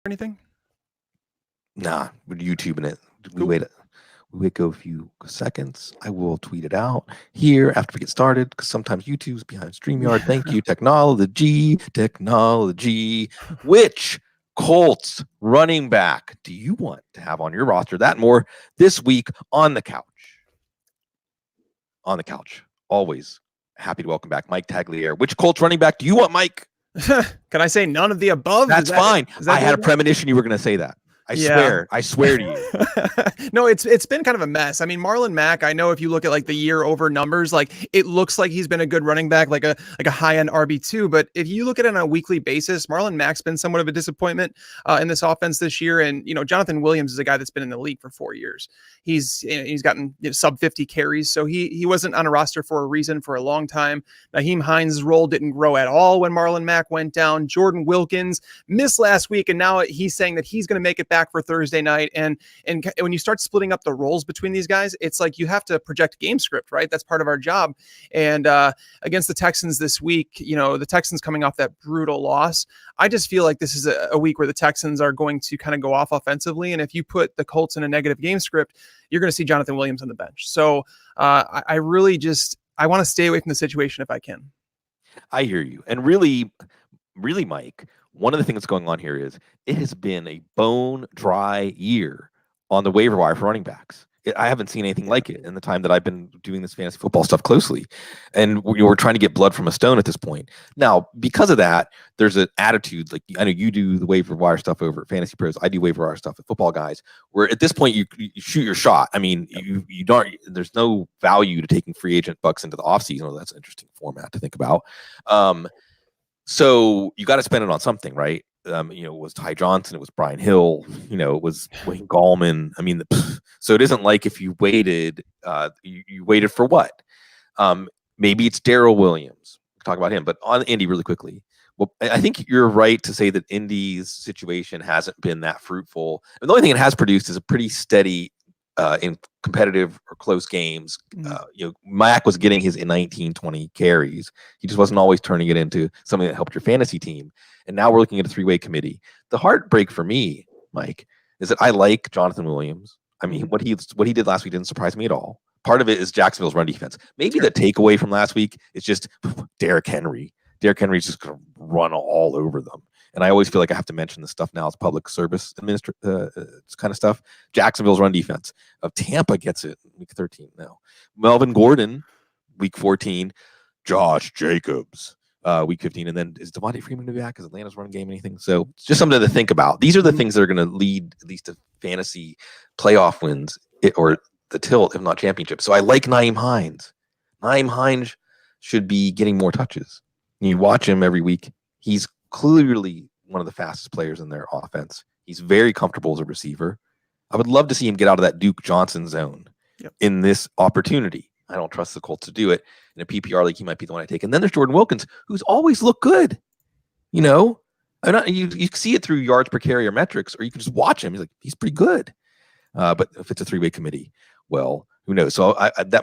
anything? Nah, we're YouTubing it. We Cool. wait. We go a few seconds. I will tweet it out here after we get started because sometimes YouTube's behind StreamYard. Thank you, technology. Which Colts running back do you want to have on your roster? That and more this week on the couch. On the couch, always happy to welcome back Mike Tagliere. Which Colts running back do you want, Mike? Can I say none of the above? That's fine. I had a premonition you were going to say that. I swear to you. No, it's been kind of a mess. I mean, Marlon Mack, I know if you look at like the year over numbers, like it looks like he's been a good running back, like a high end RB2. But if you look at it on a weekly basis, Marlon Mack's been somewhat of a disappointment in this offense this year. And, Jonathan Williams is a guy that's been in the league for 4 years. He's gotten sub 50 carries. So he wasn't on a roster for a reason for a long time. Nyheim Hines' role didn't grow at all when Marlon Mack went down. Jordan Wilkins missed last week. And now he's saying that he's going to make it back for Thursday night. And when you start splitting up the roles between these guys, it's like you have to project game script, right? That's part of our job. And against the Texans this week, the Texans coming off that brutal loss, I just feel like this is a week where the Texans are going to kind of go off offensively. And if you put the Colts in a negative game script, you're going to see Jonathan Williams on the bench. So I really I want to stay away from the situation if I can. I hear you. And really, Mike, one of the things that's going on here is it has been a bone dry year on the waiver wire for running backs. I haven't seen anything like it in the time that I've been doing this fantasy football stuff closely. And we're trying to get blood from a stone at this point. Now, because of that, there's an attitude, like I know you do the waiver wire stuff over at Fantasy Pros. I do waiver wire stuff at Football Guys, where at this point you shoot your shot. I mean, you don't, there's no value to taking free agent bucks into the offseason. Oh, that's an interesting format to think about. So you got to spend it on something, right? It was Ty Johnson, it was Brian Hill, it was Wayne Gallman. I mean, so it isn't like if you waited, you waited for what? Maybe it's Darrell Williams. We'll talk about him, but on Indy really quickly. Well, I think you're right to say that Indy's situation hasn't been that fruitful. And the only thing it has produced is a pretty steady in competitive or close games. Mack was getting his 19, 20 carries. He just wasn't always turning it into something that helped your fantasy team. And now we're looking at a three-way committee. The heartbreak for me, Mike, is that I like Jonathan Williams. I mean, what he did last week didn't surprise me at all. Part of it is Jacksonville's run defense. Maybe the takeaway from last week is just Derrick Henry. Derrick Henry's just going to run all over them. And I always feel like I have to mention this stuff now. It's public service kind of stuff. Jacksonville's run defense. Tampa gets it week 13 now. Melvin Gordon, week 14. Josh Jacobs, week 15. And then is Devontae Freeman going to be back? Is Atlanta's run game anything? So it's just something to think about. These are the things that are going to lead at least to fantasy playoff wins or the tilt, if not championship. So I like Nyheim Hines. Nyheim Hines should be getting more touches. You watch him every week. He's clearly one of the fastest players in their offense. He's very comfortable as a receiver. I would love to see him get out of that Duke Johnson zone in this opportunity. I don't trust the Colts to do it. In a PPR league, he might be the one I take. And then there's Jordan Wilkins, who's always looked good. You see it through yards per carry or metrics, or you can just watch him. He's pretty good. But if it's a three-way committee, well, who knows? So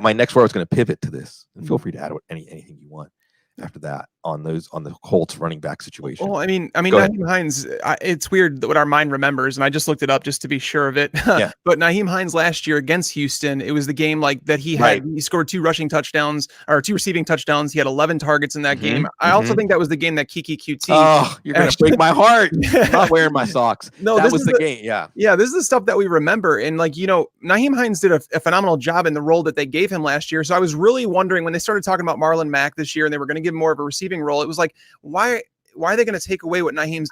my next word I was going to pivot to this. And feel free to add anything you want after that on the Colts running back situation. Well, I mean, Nyheim Hines, it's weird what our mind remembers, and I just looked it up just to be sure of it. Yeah. But Nyheim Hines last year against Houston, it was the game like that he had. Right. He scored 2 receiving touchdowns. He had 11 targets in that game. I also think that was the game that Kiki QT. Oh, you're gonna break my heart. I'm not wearing my socks. No, that was the game. Yeah. Yeah, this is the stuff that we remember, and Nyheim Hines did a phenomenal job in the role that they gave him last year. So I was really wondering when they started talking about Marlon Mack this year, and they were going to give him more of a receiving role. It was like, why are they going to take away what Nyheim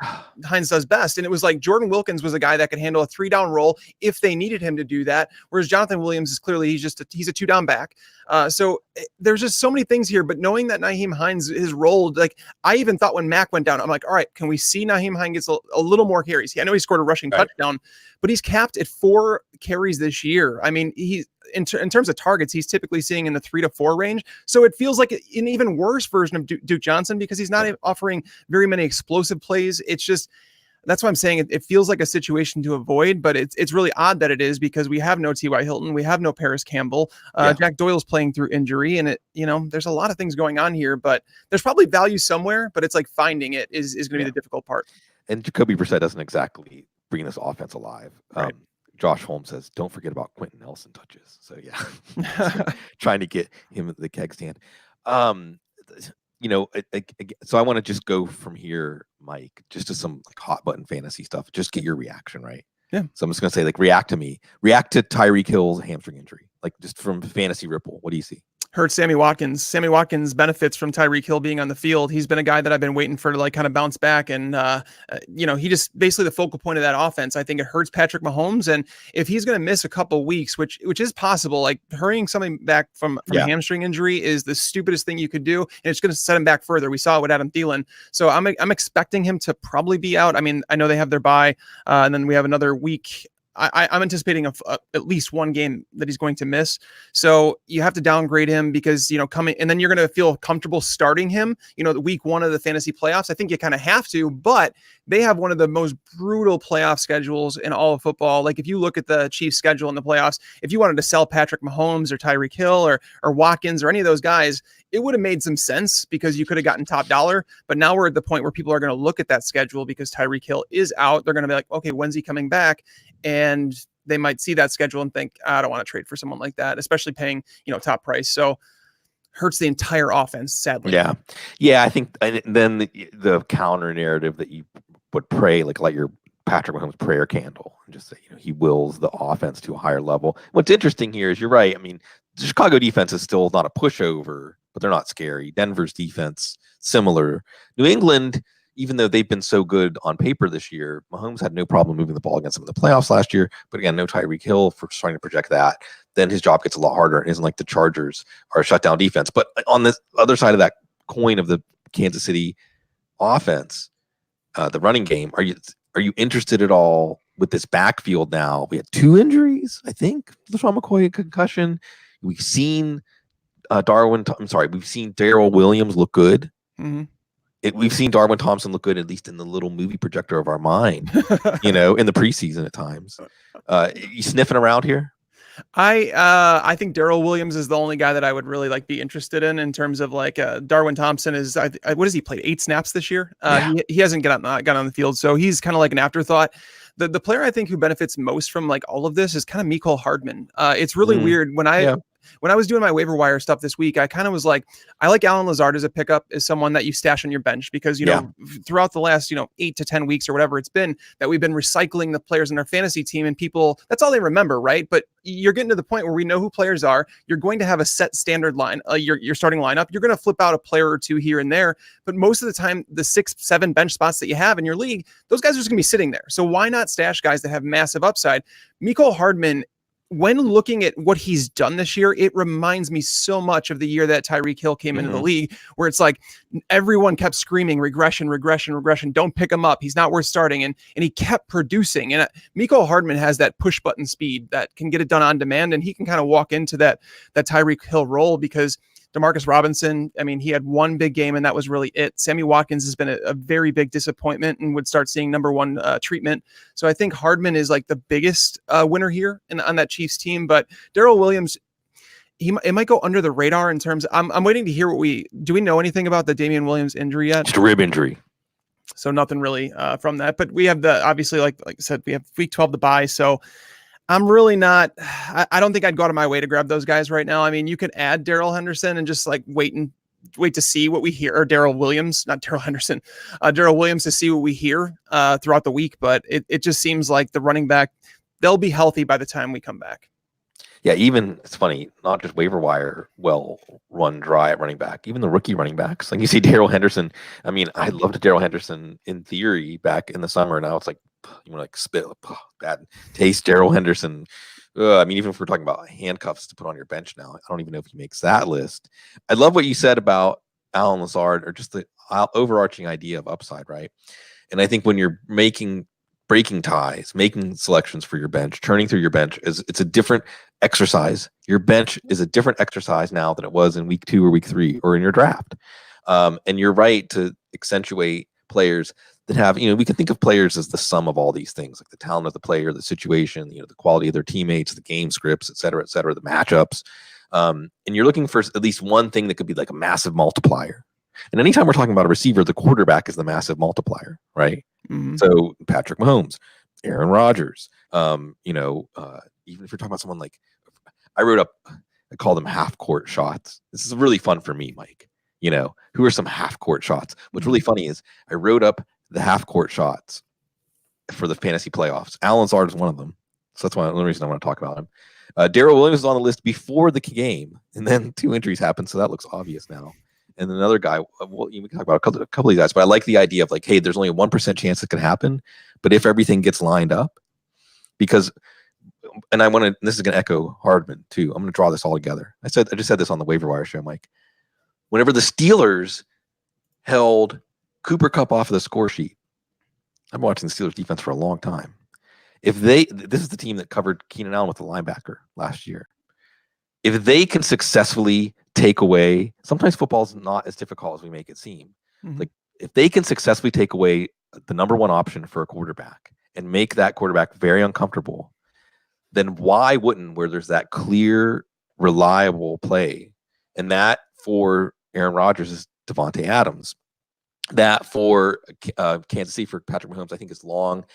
Hines does best? And it was like Jordan Wilkins was a guy that could handle a 3-down role if they needed him to do that. Whereas Jonathan Williams is clearly he's a 2-down back. So there's just so many things here. But knowing that Nyheim Hines, his role, like I even thought when Mack went down, I'm like, all right, can we see Nyheim Hines gets a little more carries? I know he scored a rushing touchdown, but he's capped at 4 carries this year. I mean, he's in terms of targets, he's typically seeing in the 3 to 4 range. So it feels like an even worse version of Duke Johnson because he's not offering very many explosive plays. It's just, that's why I'm saying it feels like a situation to avoid, but it's really odd that it is because we have no T.Y. Hilton. We have no Paris Campbell. Jack Doyle's playing through injury and there's a lot of things going on here, but there's probably value somewhere, but it's like finding it is going to be the difficult part. And Jacoby Brissett doesn't exactly bring this offense alive. Right. Josh Holmes says, don't forget about Quentin Nelson touches. So yeah, trying to get him at the keg stand. So I want to just go from here, Mike, just to some like hot button fantasy stuff. Just get your reaction, right? Yeah. So I'm just going to say, like, react to Tyreek Hill's hamstring injury, like just from Fantasy Ripple. What do you see? Hurt Sammy Watkins. Sammy Watkins benefits from Tyreek Hill being on the field. He's been a guy that I've been waiting for to like kind of bounce back. And, he just basically the focal point of that offense. I think it hurts Patrick Mahomes. And if he's going to miss a couple weeks, which is possible, like hurrying something back from a hamstring injury is the stupidest thing you could do. And it's going to set him back further. We saw it with Adam Thielen. So I'm expecting him to probably be out. I mean, I know they have their bye and then we have another week. I'm anticipating at least one game that he's going to miss. So you have to downgrade him because, coming, and then you're going to feel comfortable starting him, the week 1 of the fantasy playoffs. I think you kind of have to, but they have one of the most brutal playoff schedules in all of football. Like if you look at the Chiefs schedule in the playoffs, if you wanted to sell Patrick Mahomes or Tyreek Hill or Watkins or any of those guys, it would have made some sense because you could have gotten top dollar. But now we're at the point where people are going to look at that schedule because Tyreek Hill is out. They're going to be like, okay, when's he coming back? And they might see that schedule and think, I don't want to trade for someone like that, especially paying, top price. So hurts the entire offense, sadly. Yeah. I think, and then the counter narrative that you would pray, like light your Patrick Mahomes prayer candle and just say, he wills the offense to a higher level. What's interesting here is you're right. I mean, the Chicago defense is still not a pushover, but they're not scary. Denver's defense, similar. New England, even though they've been so good on paper this year, Mahomes had no problem moving the ball against them in the playoffs last year. But again, no Tyreek Hill for trying to project that. Then his job gets a lot harder. It isn't like the Chargers are a shutdown defense. But on the other side of that coin of the Kansas City offense, the running game, are you interested at all with this backfield now? We had 2 injuries, I think. LaShawn McCoy, concussion. We've seen we've seen Darrell Williams look good. Mm-hmm. We've seen Darwin Thompson look good, at least in the little movie projector of our mind, in the preseason at times. You sniffing around here? I think Darrell Williams is the only guy that I would really be interested in terms of Darwin Thompson is what has he played 8 snaps this year? He hasn't got on the field, so he's kind of like an afterthought. The player I think who benefits most from all of this is kind of Mecole Hardman. It's really weird when I was doing my waiver wire stuff this week, I kind of was like, I like Allen Lazard as a pickup, as someone that you stash on your bench because, throughout the last, 8 to 10 weeks or whatever it's been that we've been recycling the players in our fantasy team and people, that's all they remember. Right. But you're getting to the point where we know who players are. You're going to have a set standard line, your starting lineup. You're going to flip out a player or 2 here and there. But most of the time, the 6, 7 bench spots that you have in your league, those guys are just going to be sitting there. So why not stash guys that have massive upside? Mecole Hardman, when looking at what he's done this year, it reminds me so much of the year that Tyreek Hill came into the league, where it's like everyone kept screaming regression. Don't pick him up. He's not worth starting. And he kept producing. And Mecole Hardman has that push button speed that can get it done on demand. And he can kind of walk into that Tyreek Hill role because Demarcus Robinson, I mean, he had 1 big game and that was really it. Sammy Watkins has been a very big disappointment and would start seeing number 1 treatment. So I think Hardman is the biggest winner here on that Chiefs team. But Darrell Williams, it might go under the radar in terms. I'm waiting to hear do we know anything about the Damian Williams injury yet? Just a rib injury. So nothing really from that. But we have obviously, like I said, we have week 12 to buy. So I'm really not. I don't think I'd go out of my way to grab those guys right now. I mean, you could add Darrell Henderson and just wait to see what we hear. Or Darrell Williams, not Darrell Henderson, Darrell Williams to see what we hear throughout the week. But it just seems like the running back, they'll be healthy by the time we come back. Yeah, even it's funny, not just waiver wire run dry at running back, even the rookie running backs. Like you see Darrell Henderson. I mean, I loved Darrell Henderson in theory back in the summer. Now it's you want to spit bad taste. Darrell Henderson. I mean, even if we're talking about handcuffs to put on your bench now, I don't even know if he makes that list. I love what you said about Allen Lazard, or just the overarching idea of upside, right? And I think when you're breaking ties, making selections for your bench, turning through your bench, it's a different exercise. Your bench is a different exercise now than it was in week 2 or week 3 or in your draft. And you're right to accentuate players that have, we can think of players as the sum of all these things, like the talent of the player, the situation, the quality of their teammates, the game scripts, et cetera, the matchups. And you're looking for at least one thing that could be like a massive multiplier. And anytime we're talking about a receiver, the quarterback is the massive multiplier, right? Mhm. So Patrick Mahomes, Aaron Rodgers, even if you're talking about someone like, I call them half court shots. This is really fun for me, Mike. Who are some half court shots? What's really funny is I wrote up the half court shots for the fantasy playoffs. Alan Lazard is one of them. So that's the only reason I want to talk about him. Darrell Williams was on the list before the game, and then 2 injuries happened, so that looks obvious now. And another guy, we can talk about a couple of these guys, but I like the idea of like, hey, there's only a 1% chance it can happen, but if everything gets lined up, because, and this is going to echo Hardman too. I'm going to draw this all together. I just said this on the waiver wire show, Mike. Whenever the Steelers held Cooper Kupp off of the score sheet, I've been watching the Steelers defense for a long time. This is the team that covered Keenan Allen with the linebacker last year. If they can successfully take away, sometimes football is not as difficult as we make it seem. Mm-hmm. Like if they can successfully take away the number one option for a quarterback and make that quarterback very uncomfortable, then why wouldn't, where there's that clear, reliable play, and that for Aaron Rodgers is Devontae Adams, that for Kansas City for Patrick Mahomes, I think as long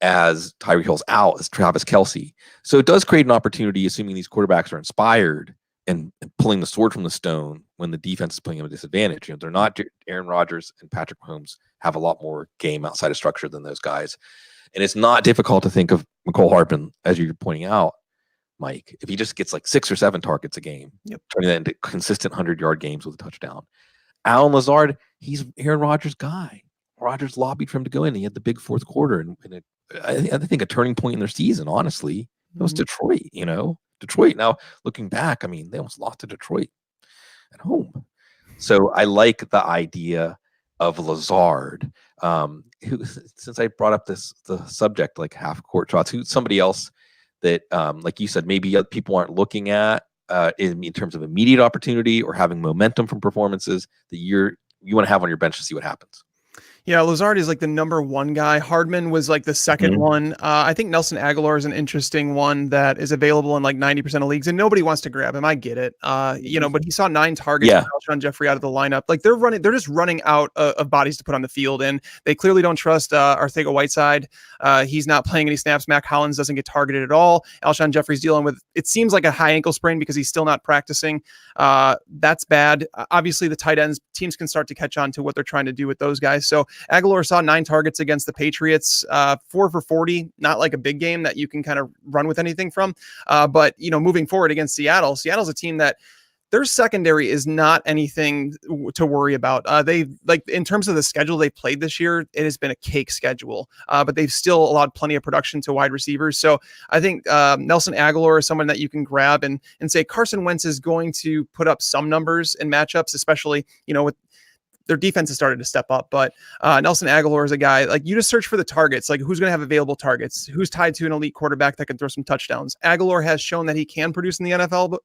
as Tyreek Hill's out, as Travis Kelce. So it does create an opportunity, assuming these quarterbacks are inspired and pulling the sword from the stone when the defense is putting them at a disadvantage. They're not Aaron Rodgers and Patrick Mahomes have a lot more game outside of structure than those guys. And it's not difficult to think of Mecole Hardman, as you're pointing out, Mike, if he just gets like 6 or 7 targets a game, turning that into consistent 100-yard games with a touchdown. Alan Lazard, he's Aaron Rodgers' guy. Rodgers lobbied for him to go in. He had the big fourth quarter, and I think a turning point in their season, honestly, it was Detroit, Detroit. Now, looking back, I mean, they almost lost to Detroit at home. So I like the idea of Lazard, who, since I brought up the subject, like half court shots, who's somebody else that, like you said, maybe other people aren't looking at in terms of immediate opportunity or having momentum from performances that you want to have on your bench to see what happens. Yeah, Lazard is like the number one guy. Hardman was like the second one. I think Nelson Aguilar is an interesting one that is available in like 90% of leagues, and nobody wants to grab him. I get it. But he saw 9 targets with Alshon Jeffrey out of the lineup. Like they're just running out of bodies to put on the field, and they clearly don't trust Arcega-Whiteside. He's not playing any snaps. Mac Hollins doesn't get targeted at all. Alshon Jeffrey's dealing with, it seems like, a high ankle sprain because he's still not practicing. That's bad. Obviously, the tight ends teams can start to catch on to what they're trying to do with those guys. So Aguilar saw 9 targets against the Patriots, 4 for 40, not like a big game that you can kind of run with anything from. But, moving forward against Seattle's a team that their secondary is not anything to worry about. They, like, in terms of the schedule they played this year, it has been a cake schedule, but they've still allowed plenty of production to wide receivers. So I think Nelson Aguilar is someone that you can grab and say Carson Wentz is going to put up some numbers in matchups, especially, with their defense has started to step up, but Nelson Aguilar is a guy, like, you just search for the targets, like who's going to have available targets, who's tied to an elite quarterback that can throw some touchdowns. Aguilar has shown that he can produce in the NFL,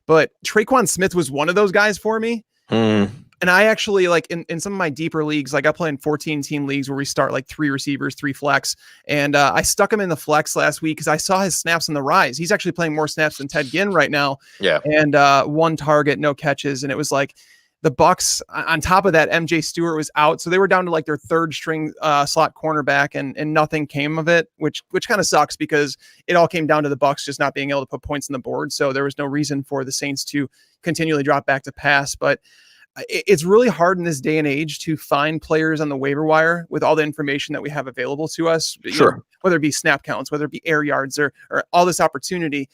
but Traquan Smith was one of those guys for me. And I actually, like, in some of my deeper leagues, like I play in 14-team leagues where we start like 3 receivers, 3 flex. And I stuck him in the flex last week because I saw his snaps on the rise. He's actually playing more snaps than Ted Ginn right now. Yeah. And 1 target, no catches. And it was like, the Bucs, on top of that, MJ Stewart was out, so they were down to like their 3rd string slot cornerback, and nothing came of it, which kind of sucks because it all came down to the Bucs just not being able to put points on the board. So there was no reason for the Saints to continually drop back to pass. But it's really hard in this day and age to find players on the waiver wire with all the information that we have available to us. Sure, whether it be snap counts, whether it be air yards, or all this opportunity.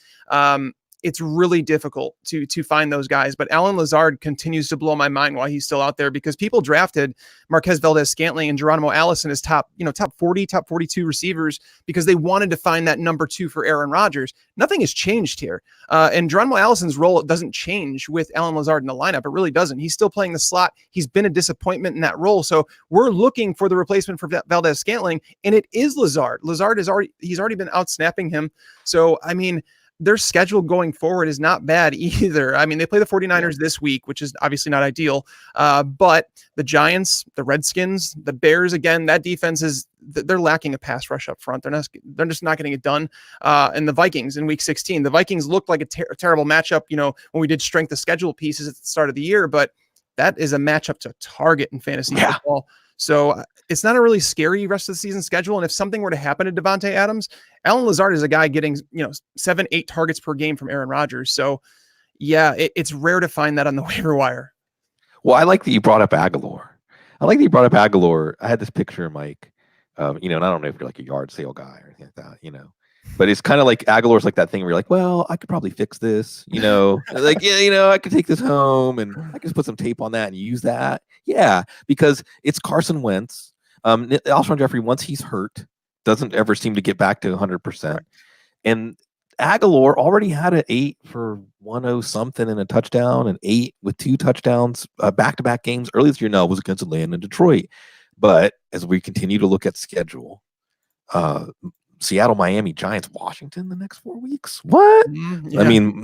It's really difficult to find those guys, but Alan Lazard continues to blow my mind while he's still out there, because people drafted Marquez Valdez-Scantling and Geronimo Allison as top 40, top 42 receivers because they wanted to find that number 2 for Aaron Rodgers. Nothing has changed here. And Geronimo Allison's role doesn't change with Alan Lazard in the lineup. It really doesn't. He's still playing the slot. He's been a disappointment in that role. So we're looking for the replacement for Valdez-Scantling, and it is Lazard. Lazard he's already been out snapping him. So, I mean, their schedule going forward is not bad either. I mean, they play the 49ers this week, which is obviously not ideal. But the Giants, the Redskins, the Bears, again, that defense they're lacking a pass rush up front. They're just not getting it done. And the Vikings in week 16, the Vikings looked like a terrible matchup, when we did strength of schedule pieces at the start of the year, but that is a matchup to target in fantasy football. So it's not a really scary rest of the season schedule. And if something were to happen to Devontae Adams, Allen Lazard is a guy getting, 7-8 targets per game from Aaron Rodgers. So yeah, it's rare to find that on the waiver wire. Well, I like that you brought up Aguilar. I had this picture, Mike, and I don't know if you're like a yard sale guy or anything like that, but it's kind of like Aguilar's like that thing where you're like, well, I could probably fix this, I could take this home and I can just put some tape on that and use that. Yeah, because it's Carson Wentz. Alshon Jeffrey, once he's hurt, doesn't ever seem to get back to 100%. Right. And Aguilar already had an 8 for 10 something and a touchdown, and 8 with 2 touchdowns, back-to-back games. Early this year, no, it was against Atlanta and Detroit. But as we continue to look at schedule, Seattle, Miami, Giants, Washington the next 4 weeks. What? Yeah. I mean,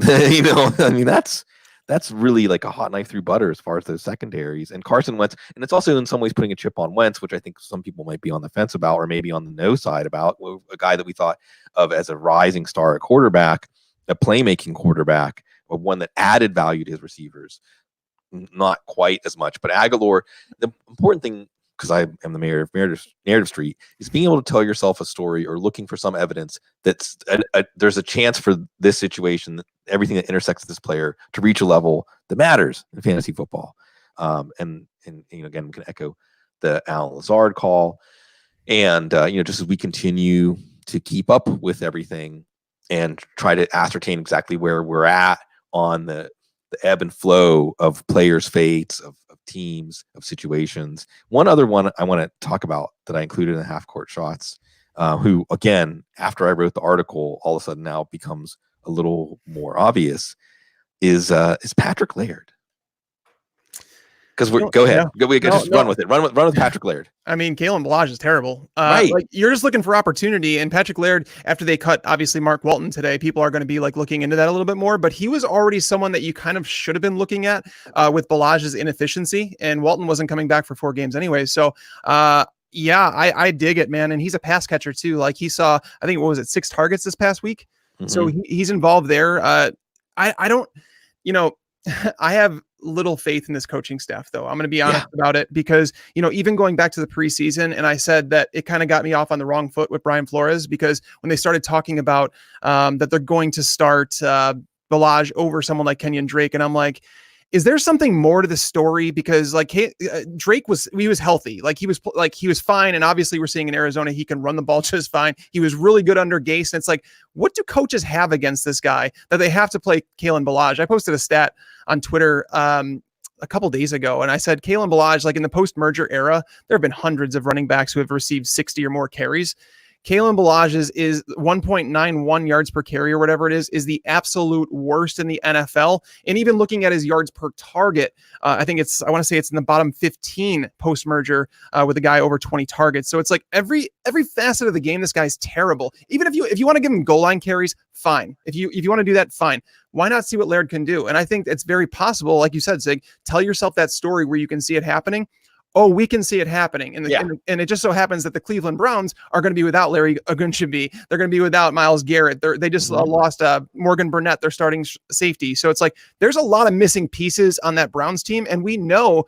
that's really like a hot knife through butter as far as those secondaries. And Carson Wentz, and it's also in some ways putting a chip on Wentz, which I think some people might be on the fence about, or maybe on the no side about, a guy that we thought of as a rising star at quarterback, a playmaking quarterback, or one that added value to his receivers. Not quite as much, but Aguilar, the important thing, because I am the mayor of Narrative Street, is being able to tell yourself a story or looking for some evidence that there's a chance for this situation, everything that intersects this player, to reach a level that matters in fantasy football. And again, we can echo the Allen Lazard call, and just as we continue to keep up with everything and try to ascertain exactly where we're at on the ebb and flow of players' fates, of teams, of situations. One other one I want to talk about that I included in the half court shots, who, again, after I wrote the article, all of a sudden now becomes a little more obvious, is Patrick Laird. Because go ahead. Run with it. Run with Patrick Laird. I mean, Kalen Ballage is terrible. Right. Like, you're just looking for opportunity. And Patrick Laird, after they cut, obviously, Mark Walton today, people are going to be like looking into that a little bit more. But he was already someone that you kind of should have been looking at with Ballage's inefficiency. And Walton wasn't coming back for 4 games anyway. So, yeah, I dig it, man. And he's a pass catcher, too. Like, he saw, I think, 6 targets this past week? Mm-hmm. So he's involved there. I don't, I have little faith in this coaching staff, though. I'm going to be honest about it, because, even going back to the preseason, and I said that it kind of got me off on the wrong foot with Brian Flores, because when they started talking about that they're going to start Ballage over someone like Kenyon Drake, and I'm like, is there something more to the story? Because like Drake was healthy, he was fine, and obviously we're seeing in Arizona he can run the ball just fine. He was really good under Gase, and it's like, what do coaches have against this guy that they have to play Kalen Ballage? I posted a stat on Twitter a couple days ago, and I said Kalen Ballage, like in the post-merger era, there have been hundreds of running backs who have received 60 or more carries. Kalen Ballage is 1.91 yards per carry or whatever it is the absolute worst in the NFL. And even looking at his yards per target, I want to say it's in the bottom 15 post-merger with a guy over 20 targets. So it's like every facet of the game, this guy's terrible. Even if you want to give him goal line carries, fine. If you want to do that, fine. Why not see what Laird can do? And I think it's very possible, like you said, Sig, tell yourself that story where you can see it happening. Oh, we can see it happening. And it just so happens that the Cleveland Browns are going to be without Larry Ogunjobi. They're going to be without Myles Garrett. They just lost Morgan Burnett, their starting safety. So it's like there's a lot of missing pieces on that Browns team. And we know,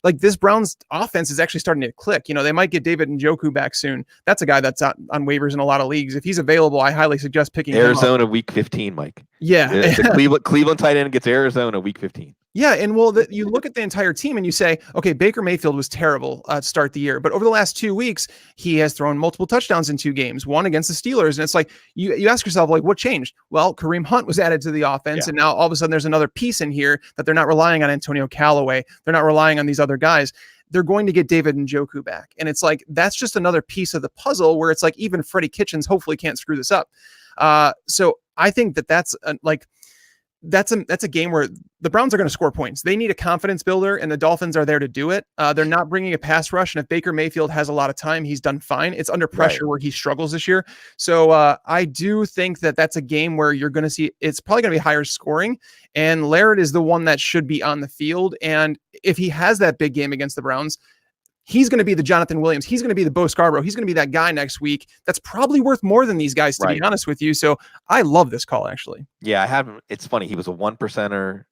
like, this Browns offense is actually starting to click. They might get David Njoku back soon. That's a guy that's on waivers in a lot of leagues. If he's available, I highly suggest picking Arizona him up. week 15, Mike. Yeah. The Cleveland tight end gets Arizona week 15. Yeah, and you look at the entire team and you say, okay, Baker Mayfield was terrible to start the year, but over the last 2 weeks, he has thrown multiple touchdowns in 2 games, one against the Steelers, and it's like, you ask yourself, like, what changed? Well, Kareem Hunt was added to the offense, and now all of a sudden there's another piece in here that they're not relying on Antonio Callaway. They're not relying on these other guys. They're going to get David Njoku back, and it's like, that's just another piece of the puzzle where it's like, even Freddie Kitchens hopefully can't screw this up. So I think that's a game where the Browns are going to score points. They need a confidence builder, and the Dolphins are there to do it. They're not bringing a pass rush, and if Baker Mayfield has a lot of time, he's done fine. It's under pressure where he struggles this year. So I do think that that's a game where you're going to see it's probably going to be higher scoring, and Laird is the one that should be on the field. And if he has that big game against the Browns, he's going to be the Jonathan Williams. He's going to be the Bo Scarborough. He's going to be that guy next week. That's probably worth more than these guys, to be honest with you. So I love this call, actually. Yeah, I haven't. It's funny. He was a 1%er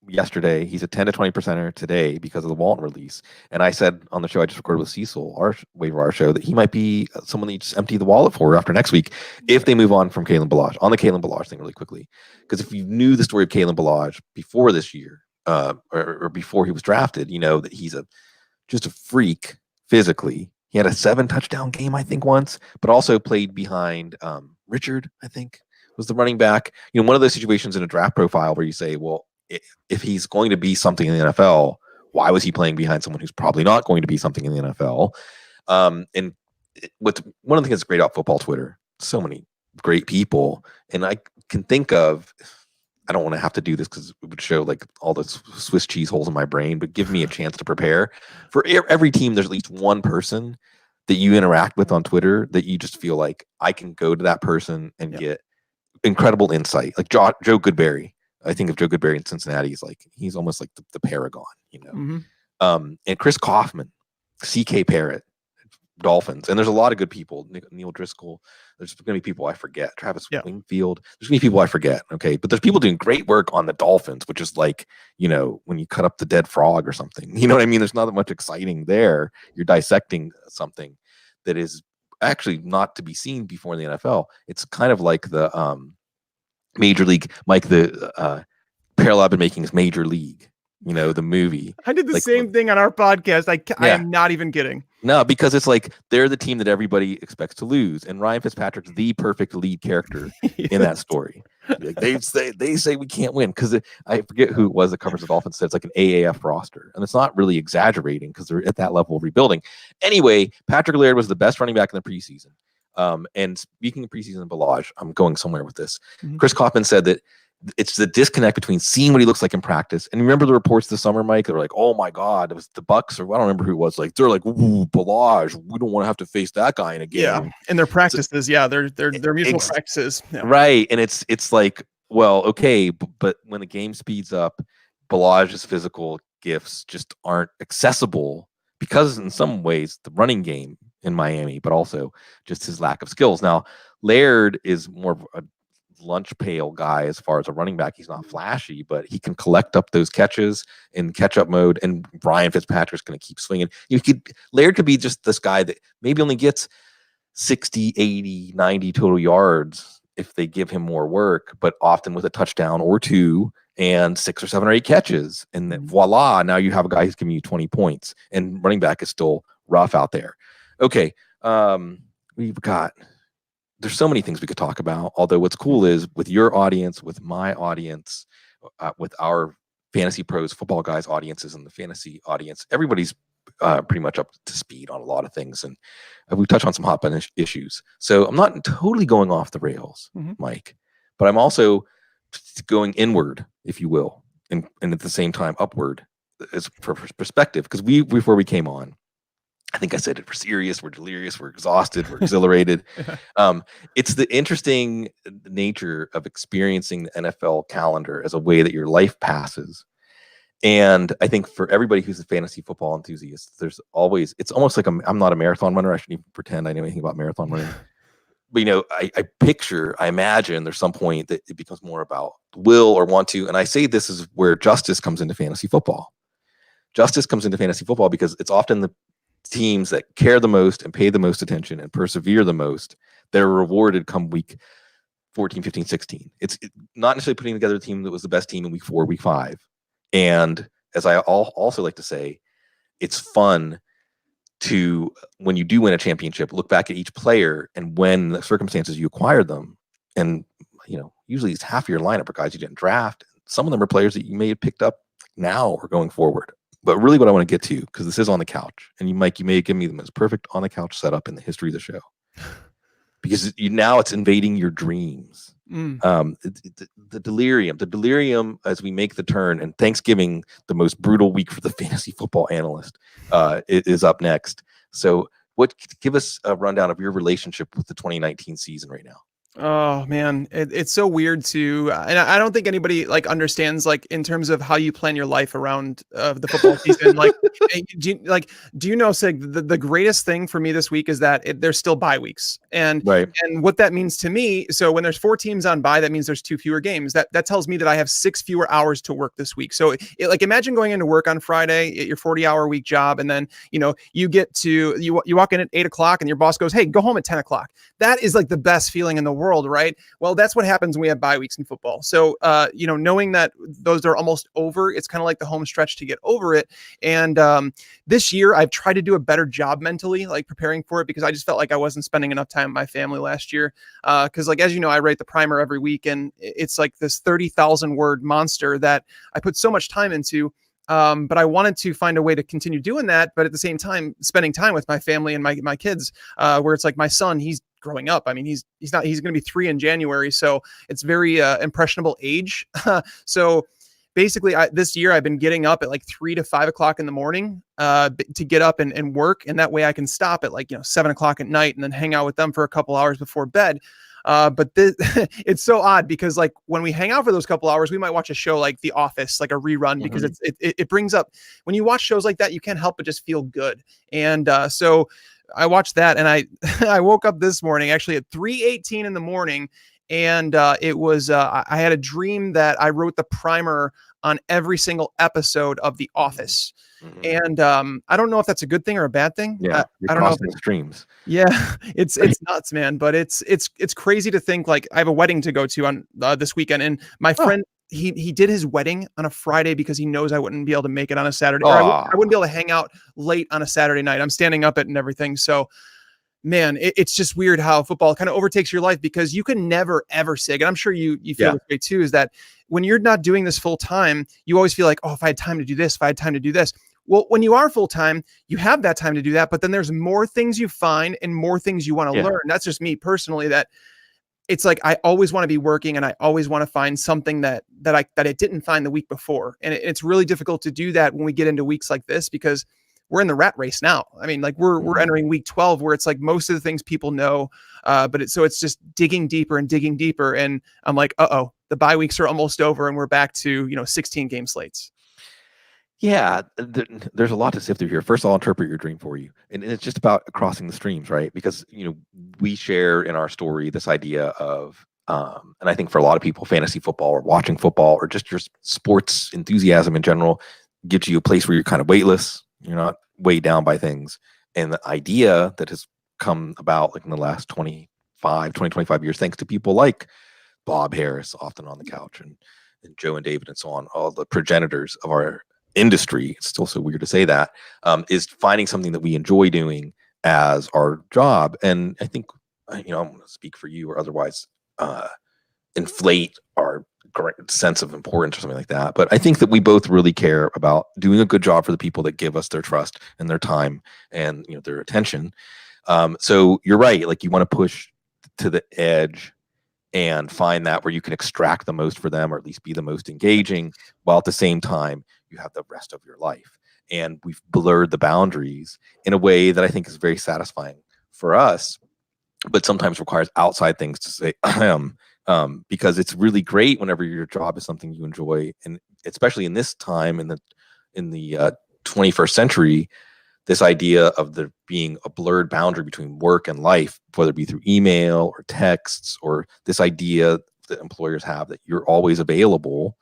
yesterday. He's a 10 to 20%er today because of the Walton release. And I said on the show I just recorded with Cecil, our waiver show, that he might be someone that you just empty the wallet for after next week if they move on from Kalen Ballage. On the Kalen Ballage thing really quickly, because if you knew the story of Kalen Ballage before this year, or before he was drafted, you know that he's just a freak physically. He had a 7-touchdown game, I think, once, but also played behind Richard, I think, was the running back. You know, one of those situations in a draft profile where you say, well, if he's going to be something in the NFL, why was he playing behind someone who's probably not going to be something in the NFL? And what's one of the things that's great about football Twitter, so many great people, and I can think of, I don't want to have to do this because it would show like all the Swiss cheese holes in my brain, but give me a chance to prepare. For every team, there's at least one person that you interact with on Twitter that you just feel like I can go to that person and get incredible insight. Like Joe Goodberry. I think of Joe Goodberry in Cincinnati. He's almost like the paragon, you know. Mm-hmm. And Chris Kaufman, CK Parrott, Dolphins, and there's a lot of good people. Neil Driscoll. There's going to be people I forget. Travis Wingfield. There's going to be people I forget. Okay, but there's people doing great work on the Dolphins, which is like, you know, when you cut up the dead frog or something. You know what I mean? There's not that much exciting there. You're dissecting something that is actually not to be seen before in the NFL. It's kind of like the Major League, Mike. The parallel I've been making is Major League. You know, the movie. I did the same thing on our podcast. I am not even kidding. No, because it's like they're the team that everybody expects to lose, and Ryan Fitzpatrick's the perfect lead character in that story. Like they say we can't win because I forget who it was that covers the Dolphins said it's like an AAF roster, and it's not really exaggerating because they're at that level of rebuilding. Anyway, Patrick Laird was the best running back in the preseason. And speaking of preseason Ballage, I'm going somewhere with this. Mm-hmm. Chris Kaufman said that it's the disconnect between seeing what he looks like in practice. And remember the reports this summer, Mike? They were like, oh my God, it was the Bucks, or I don't remember who it was. Like, they're like, ooh, Ballage, we don't want to have to face that guy in a game. Yeah. And their practices, their mutual practices. Yeah. Right. And it's like, well, okay, but when the game speeds up, Ballage's physical gifts just aren't accessible because in some ways the running game in Miami, but also just his lack of skills. Now, Laird is more of a lunch pail guy as far as a running back. He's not flashy, but he can collect up those catches in catch-up mode, and Ryan Fitzpatrick's going to keep swinging. Laird could be just this guy that maybe only gets 60, 80, 90 total yards if they give him more work, but often with a touchdown or two and 6 or 7 or 8 catches. And then voila, now you have a guy who's giving you 20 points, and running back is still rough out there. Okay, we've got... There's so many things we could talk about. Although what's cool is with your audience, with my audience, with our Fantasy Pros Football Guys audiences and the fantasy audience, everybody's pretty much up to speed on a lot of things. And we've touched on some hot button issues. So I'm not totally going off the rails, Mike, but I'm also going inward, if you will, and at the same time upward as for perspective. Because before we came on, I think I said it, we're serious, we're delirious, we're exhausted, we're exhilarated. It's the interesting nature of experiencing the NFL calendar as a way that your life passes. And I think for everybody who's a fantasy football enthusiast, it's almost like I'm not a marathon runner. I shouldn't even pretend I know anything about marathon running. But, you know, I imagine there's some point that it becomes more about will or want to. And I say this is where justice comes into fantasy football. Justice comes into fantasy football because it's often the teams that care the most and pay the most attention and persevere the most that are rewarded come week 14, 15, 16. It's not necessarily putting together a team that was the best team in week 4, week 5. And as I also like to say, it's fun to, when you do win a championship, look back at each player and when the circumstances you acquired them. And, you know, usually it's half of your lineup are guys you didn't draft. Some of them are players that you may have picked up now or going forward. But really what I want to get to, because this is on the couch, and you may give me the most perfect on the couch setup in the history of the show. Because now it's invading your dreams. The delirium as we make the turn, and Thanksgiving, the most brutal week for the fantasy football analyst, is up next. So give us a rundown of your relationship with the 2019 season right now. Oh man, it's so weird to, and I don't think anybody like understands like in terms of how you plan your life around the football season. Like, do you know, Sig, the greatest thing for me this week is that there's still bye weeks, Right. and what that means to me. So when there's 4 teams on bye, that means there's 2 fewer games. That tells me that I have 6 fewer hours to work this week. So like imagine going into work on Friday at your 40-hour week job, and then you get to you walk in at 8 o'clock, and your boss goes, "Hey, go home at 10 o'clock." That is like the best feeling in the world, right? Well, that's what happens when we have bye weeks in football. So, knowing that those are almost over, it's kind of like the home stretch to get over it. And this year, I've tried to do a better job mentally, like preparing for it, because I just felt like I wasn't spending enough time with my family last year. Because, like, as you know, I write the primer every week, and it's like this 30,000 word monster that I put so much time into. But I wanted to find a way to continue doing that, but at the same time, spending time with my family and my kids, where it's like my son, he's growing up. I mean, he's going to be 3 in January. So it's very impressionable age. So basically this year I've been getting up at like 3 to 5 o'clock in the morning to get up and work. And that way I can stop at like, 7 o'clock at night and then hang out with them for a couple hours before bed. But this, it's so odd because like when we hang out for those couple hours, we might watch a show like The Office, like a rerun, because it brings up, when you watch shows like that, you can't help but just feel good. And so I watched that, and I woke up this morning actually at 3:18 in the morning, and it was I had a dream that I wrote the primer on every single episode of The Office. And I don't know if that's a good thing or a bad thing. Yeah, I don't know if streams. Yeah, it's nuts, man. But it's crazy to think like I have a wedding to go to on this weekend, and my friend he did his wedding on a Friday because he knows I wouldn't be able to make it on a Saturday. Or I wouldn't be able to hang out late on a Saturday night. I'm standing up it and everything. So, man, it's just weird how football kind of overtakes your life, because you can never ever sig. And I'm sure you feel this way too. Is that when you're not doing this full time, you always feel like, oh, if I had time to do this, if I had time to do this. Well, when you are full time, you have that time to do that, but then there's more things you find and more things you want to learn. That's just me personally. That it's like I always want to be working, and I always want to find something that I didn't find the week before, and it's really difficult to do that when we get into weeks like this, because we're in the rat race now. I mean, like we're entering week 12, where it's like most of the things people know, but it's just digging deeper and digging deeper, and I'm like, the bye weeks are almost over, and we're back to 16 game slates. Yeah, there's a lot to sift through here. First, I'll interpret your dream for you, and it's just about crossing the streams, right? Because we share in our story this idea of, and I think for a lot of people, fantasy football or watching football or just your sports enthusiasm in general gives you a place where you're kind of weightless. You're not weighed down by things, and the idea that has come about like in the last 25 years, thanks to people like Bob Harris, often on the couch, and Joe and David and so on, all the progenitors of our industry, it's still so weird to say that, is finding something that we enjoy doing as our job. And I think, I'm going to speak for you or otherwise inflate our sense of importance or something like that. But I think that we both really care about doing a good job for the people that give us their trust and their time and their attention. So you're right. Like you want to push to the edge and find that where you can extract the most for them, or at least be the most engaging, while at the same time you have the rest of your life. And we've blurred the boundaries in a way that I think is very satisfying for us, but sometimes requires outside things to say, because it's really great whenever your job is something you enjoy. And especially in this time, in the 21st century, this idea of there being a blurred boundary between work and life, whether it be through email or texts, or this idea that employers have that you're always available,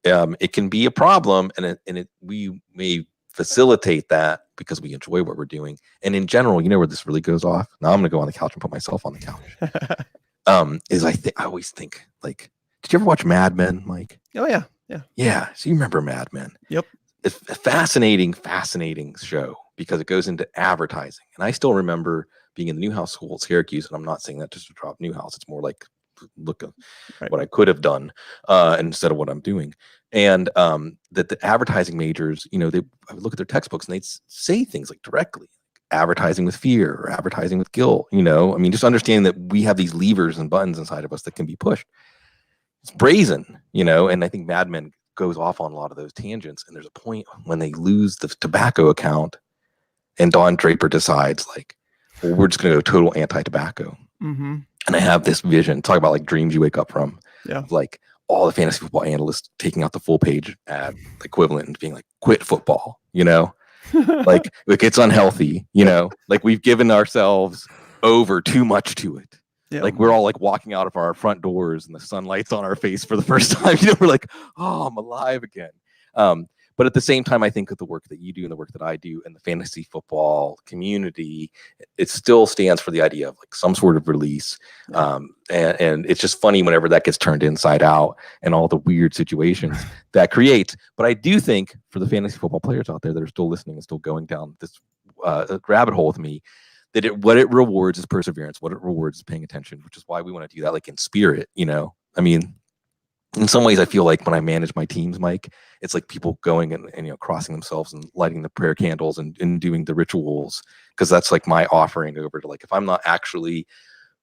it can be a problem. And we may facilitate that because we enjoy what we're doing. And in general, where this really goes off. Now I'm going to go on the couch and put myself on the couch. Is I always think, like, did you ever watch Mad Men, Mike? Oh yeah. Yeah. So you remember Mad Men? Yep. It's a fascinating show because it goes into advertising. And I still remember being in the Newhouse School at Syracuse, and I'm not saying that just to drop Newhouse. It's more like look at what I could have done instead of what I'm doing. And that the advertising majors, I would look at their textbooks and they'd say things like directly, advertising with fear or advertising with guilt. Just understanding that we have these levers and buttons inside of us that can be pushed. It's brazen, and I think Mad Men goes off on a lot of those tangents. And there's a point when they lose the tobacco account and Don Draper decides, like, well, we're just going to go total anti-tobacco. Mm-hmm. And I have this vision, talk about like dreams you wake up from, Yeah. of like all the fantasy football analysts taking out the full page ad equivalent and being like, quit football, like it's unhealthy, like we've given ourselves over too much to it. Yeah. Like we're all like walking out of our front doors and the sunlight's on our face for the first time. We're like, oh, I'm alive again. But at the same time, I think that the work that you do and the work that I do in the fantasy football community, it still stands for the idea of like some sort of release. And it's just funny whenever that gets turned inside out and all the weird situations that creates. But I do think for the fantasy football players out there that are still listening and still going down this rabbit hole with me, that what it rewards is perseverance. What it rewards is paying attention, which is why we want to do that like in spirit, I mean, in some ways, I feel like when I manage my teams, Mike, it's like people going and crossing themselves and lighting the prayer candles and doing the rituals, because that's like my offering over to like, if I'm not actually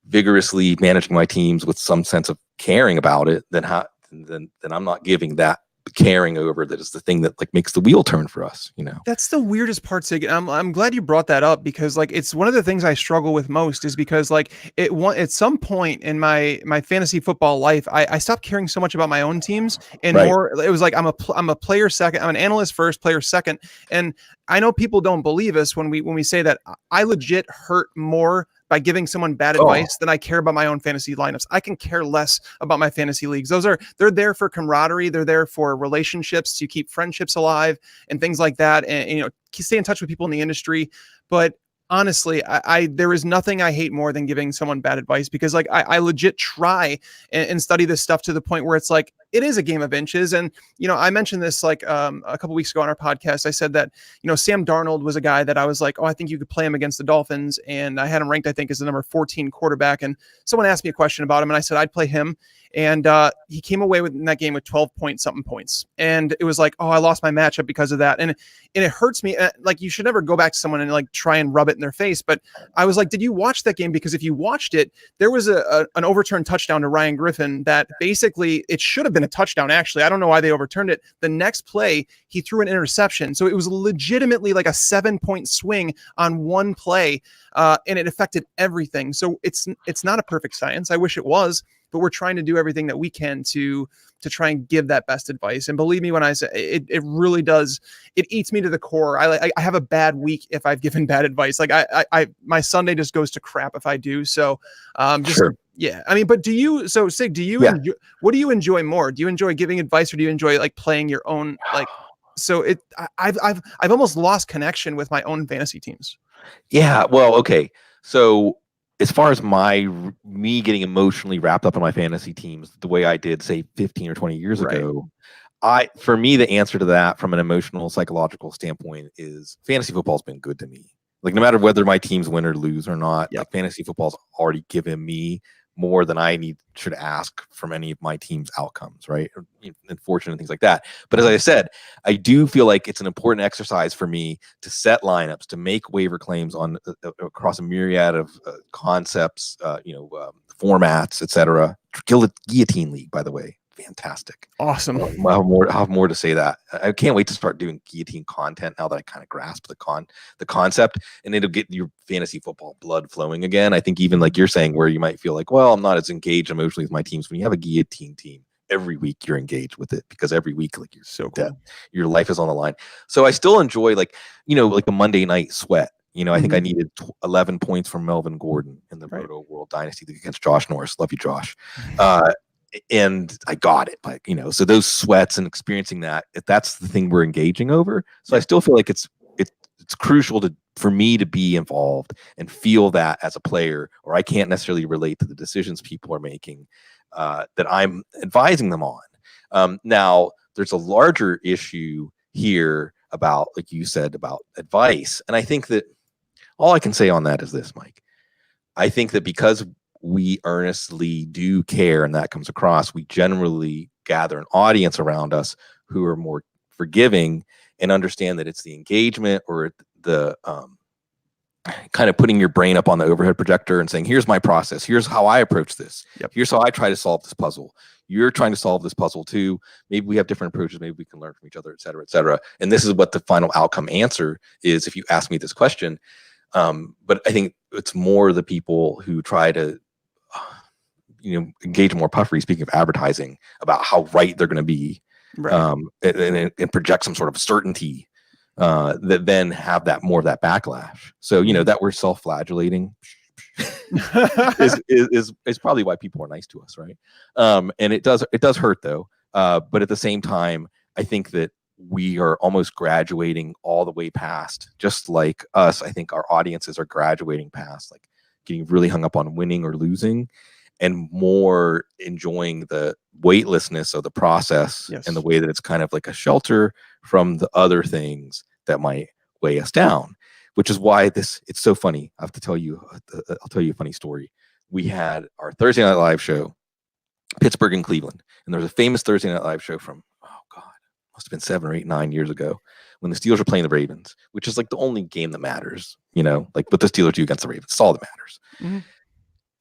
vigorously managing my teams with some sense of caring about it, then I'm not giving that caring over that is the thing that like makes the wheel turn for us. That's the weirdest part, Sig. I'm glad you brought that up, because like it's one of the things I struggle with most, is because like at some point in my fantasy football life, I stopped caring so much about my own teams and more. It was like I'm a player second. I'm an analyst first, player second. And I know people don't believe us when we say that. I legit hurt more by giving someone bad advice than I care about my own fantasy lineups. I can care less about my fantasy leagues. They're there for camaraderie. They're there for relationships, to keep friendships alive and things like that. And, stay in touch with people in the industry. But honestly, there is nothing I hate more than giving someone bad advice, because like I legit try and study this stuff to the point where it's like, it is a game of inches. And, I mentioned this like a couple weeks ago on our podcast. I said that, Sam Darnold was a guy that I was like, oh, I think you could play him against the Dolphins. And I had him ranked, I think, as the number 14 quarterback. And someone asked me a question about him, and I said, I'd play him. And he came away in that game with 12 point something points. And it was like, oh, I lost my matchup because of that. And it hurts me. Like, you should never go back to someone and like try and rub it in their face. But I was like, did you watch that game? Because if you watched it, there was an overturned touchdown to Ryan Griffin that basically it should have been a touchdown. Actually, I don't know why they overturned it. The next play, he threw an interception. So it was legitimately like a 7-point swing on one play. And it affected everything. So it's not a perfect science. I wish it was, but we're trying to do everything that we can to try and give that best advice. And believe me when I say it really does, it eats me to the core. I have a bad week if I've given bad advice. Like my Sunday just goes to crap if I do. So Sure. Yeah. I mean, but Sig, enjoy, what do you enjoy more? Do you enjoy giving advice, or do you enjoy like playing your own, like, so I've almost lost connection with my own fantasy teams. Yeah. Well, okay. So as far as me getting emotionally wrapped up in my fantasy teams, the way I did, say, 15 or 20 years ago, for me, the answer to that from an emotional, psychological standpoint is fantasy football's been good to me. Like, no matter whether my teams win or lose or not, like, fantasy football's already given me more than I should ask from any of my team's outcomes, right? And fortune and things like that. But as I said, I do feel like it's an important exercise for me to set lineups, to make waiver claims on across a myriad of concepts, formats, etc. Guillotine League, by the way, fantastic, awesome. I'll have more to say that. I can't wait to start doing guillotine content now that I kind of grasp the concept, and it'll get your fantasy football blood flowing again. I think even like you're saying, where you might feel like, well, I'm not as engaged emotionally with my teams. When you have a guillotine team, every week you're engaged with it, because every week, like, you're so dead. Your life is on the line. So I still enjoy like a Monday night sweat. I think I needed 11 points from Melvin Gordon in the Roto World Dynasty against Josh Norris. Love you, Josh. And I got it, like, so those sweats and experiencing that's the thing we're engaging over. So I still feel like it's crucial for me to be involved and feel that as a player, or I can't necessarily relate to the decisions people are making that I'm advising them on. Now, there's a larger issue here about, like you said, about advice. And I think that all I can say on that is this, Mike. I think that because we earnestly do care, and that comes across, we generally gather an audience around us who are more forgiving and understand that it's the engagement or the kind of putting your brain up on the overhead projector and saying, here's my process. Here's how I approach this. Here's how I try to solve this puzzle. You're trying to solve this puzzle too. Maybe we have different approaches. Maybe we can learn from each other, et cetera, et cetera. And this is what the final outcome answer is if you ask me this question. But I think it's more the people who try to engage in more puffery, speaking of advertising, about how right they're going to be, right. and project some sort of certainty, that then have that more of that backlash. So, that we're self-flagellating is probably why people are nice to us, right? And it does hurt though. But at the same time, I think that we are almost graduating all the way past, just like us. I think our audiences are graduating past like getting really hung up on winning or losing, and more enjoying the weightlessness of the process, Yes. and the way that it's kind of like a shelter from the other things that might weigh us down. Which is why it's so funny. I'll tell you a funny story. We had our Thursday Night Live show, Pittsburgh and Cleveland, and there was a famous Thursday Night Live show from, oh God, must have been 7 or 8, 9 years ago, when the Steelers were playing the Ravens, which is like the only game that matters, like what the Steelers do against the Ravens. It's all that matters. Mm-hmm.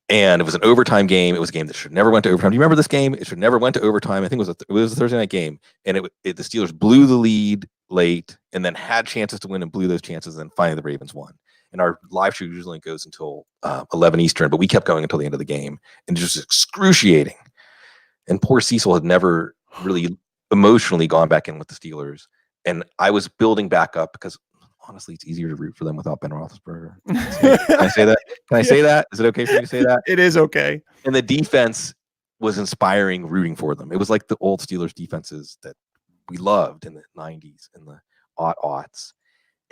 And it was an overtime game. It was a game that should never went to overtime. Do you remember this game? It should never went to overtime. I think it was a Thursday night game, and the Steelers blew the lead late, and then had chances to win and blew those chances, and then finally the Ravens won. And our live show usually goes until 11 Eastern, but we kept going until the end of the game, and just excruciating. And poor Cecil had never really emotionally gone back in with the Steelers, and I was building back up because honestly, it's easier to root for them without Ben Roethlisberger. Can I say that? Can I say that? Is it okay for me to say that? It is okay. And the defense was inspiring rooting for them. It was like the old Steelers defenses that we loved in the 90s and the aughts.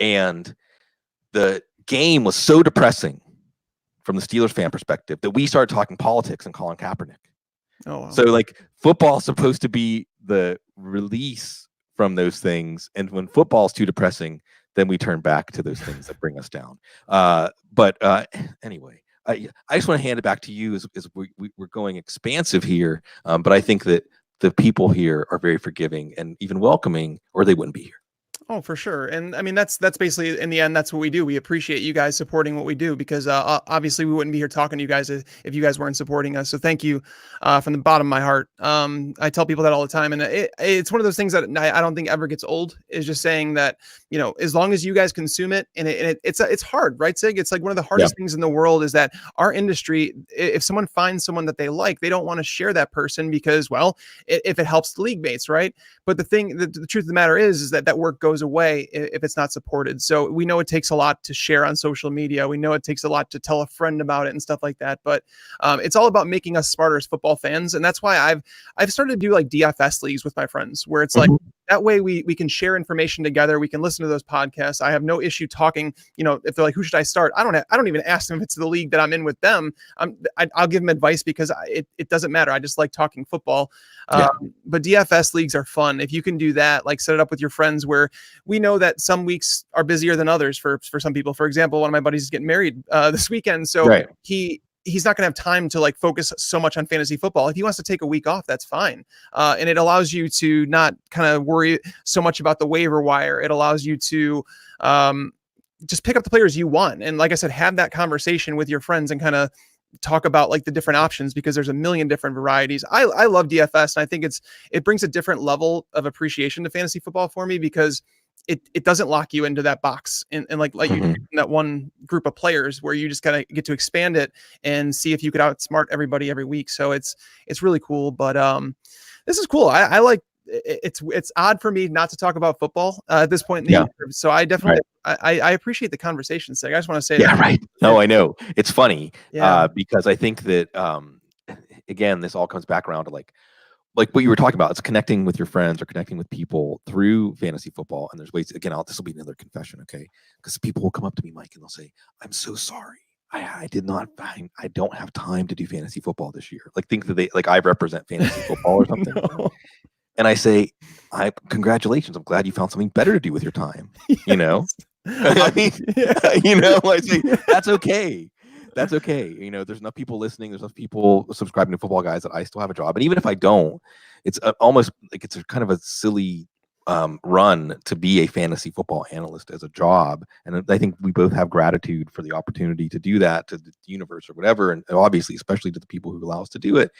And the game was so depressing from the Steelers fan perspective that we started talking politics and Colin Kaepernick. Oh, wow. So like football is supposed to be the release from those things. And when football is too depressing, then we turn back to those things that bring us down. But anyway, I just want to hand it back to you as we're going expansive here. But I think that the people here are very forgiving and even welcoming, or they wouldn't be here. Oh, for sure. And I mean, that's basically, in the end, that's what we do. We appreciate you guys supporting what we do, because obviously we wouldn't be here talking to you guys if you guys weren't supporting us. So thank you from the bottom of my heart. I tell people that all the time. And it's one of those things that I don't think ever gets old, is just saying that, as long as you guys consume it, and it's hard, right, Sig? It's like one of the hardest things in the world is that our industry, if someone finds someone that they like, they don't want to share that person because, well, if it helps the league mates, right? But the truth of the matter is that work goes away if it's not supported. So we know it takes a lot to share on social media. We know it takes a lot to tell a friend about it and stuff like that. But it's all about making us smarter as football fans. And that's why I've started to do like DFS leagues with my friends, where it's like, that way we can share information together. We can listen to those podcasts. I have no issue talking, if they're like, who should I start? I don't even ask them if it's the league that I'm in with them. I'll give them advice because it doesn't matter. I just like talking football. But DFS leagues are fun. If you can do that, like set it up with your friends, where we know that some weeks are busier than others for some people. For example, one of my buddies is getting married this weekend. So he's not going to have time to like focus so much on fantasy football. If he wants to take a week off, that's fine. And it allows you to not kind of worry so much about the waiver wire. It allows you to just pick up the players you want. And like I said, have that conversation with your friends and kind of talk about like the different options, because there's a million different varieties. I love DFS, and I think it brings a different level of appreciation to fantasy football for me, because it doesn't lock you into that box and like you do in that one group of players, where you just kind of get to expand it and see if you could outsmart everybody every week. So it's really cool. But this is cool. I like it's odd for me not to talk about football at this point in the year. So I definitely I appreciate the conversation, Sig. I just want to say that. Right. No, I know. It's funny because I think that again, this all comes back around to like what you were talking about. It's connecting with your friends or connecting with people through fantasy football. And there's ways, again, this will be another confession, okay? Because people will come up to me, Mike, and they'll say, I'm so sorry. I don't have time to do fantasy football this year. Like think that I represent fantasy football or something. No. And I say, congratulations. I'm glad you found something better to do with your time. I mean, I say, that's okay. That's okay. There's enough people listening. There's enough people subscribing to Football Guys that I still have a job. And even if I don't, it's almost like it's a kind of a silly run to be a fantasy football analyst as a job. And I think we both have gratitude for the opportunity to do that, to the universe or whatever. And obviously, especially to the people who allow us to do it.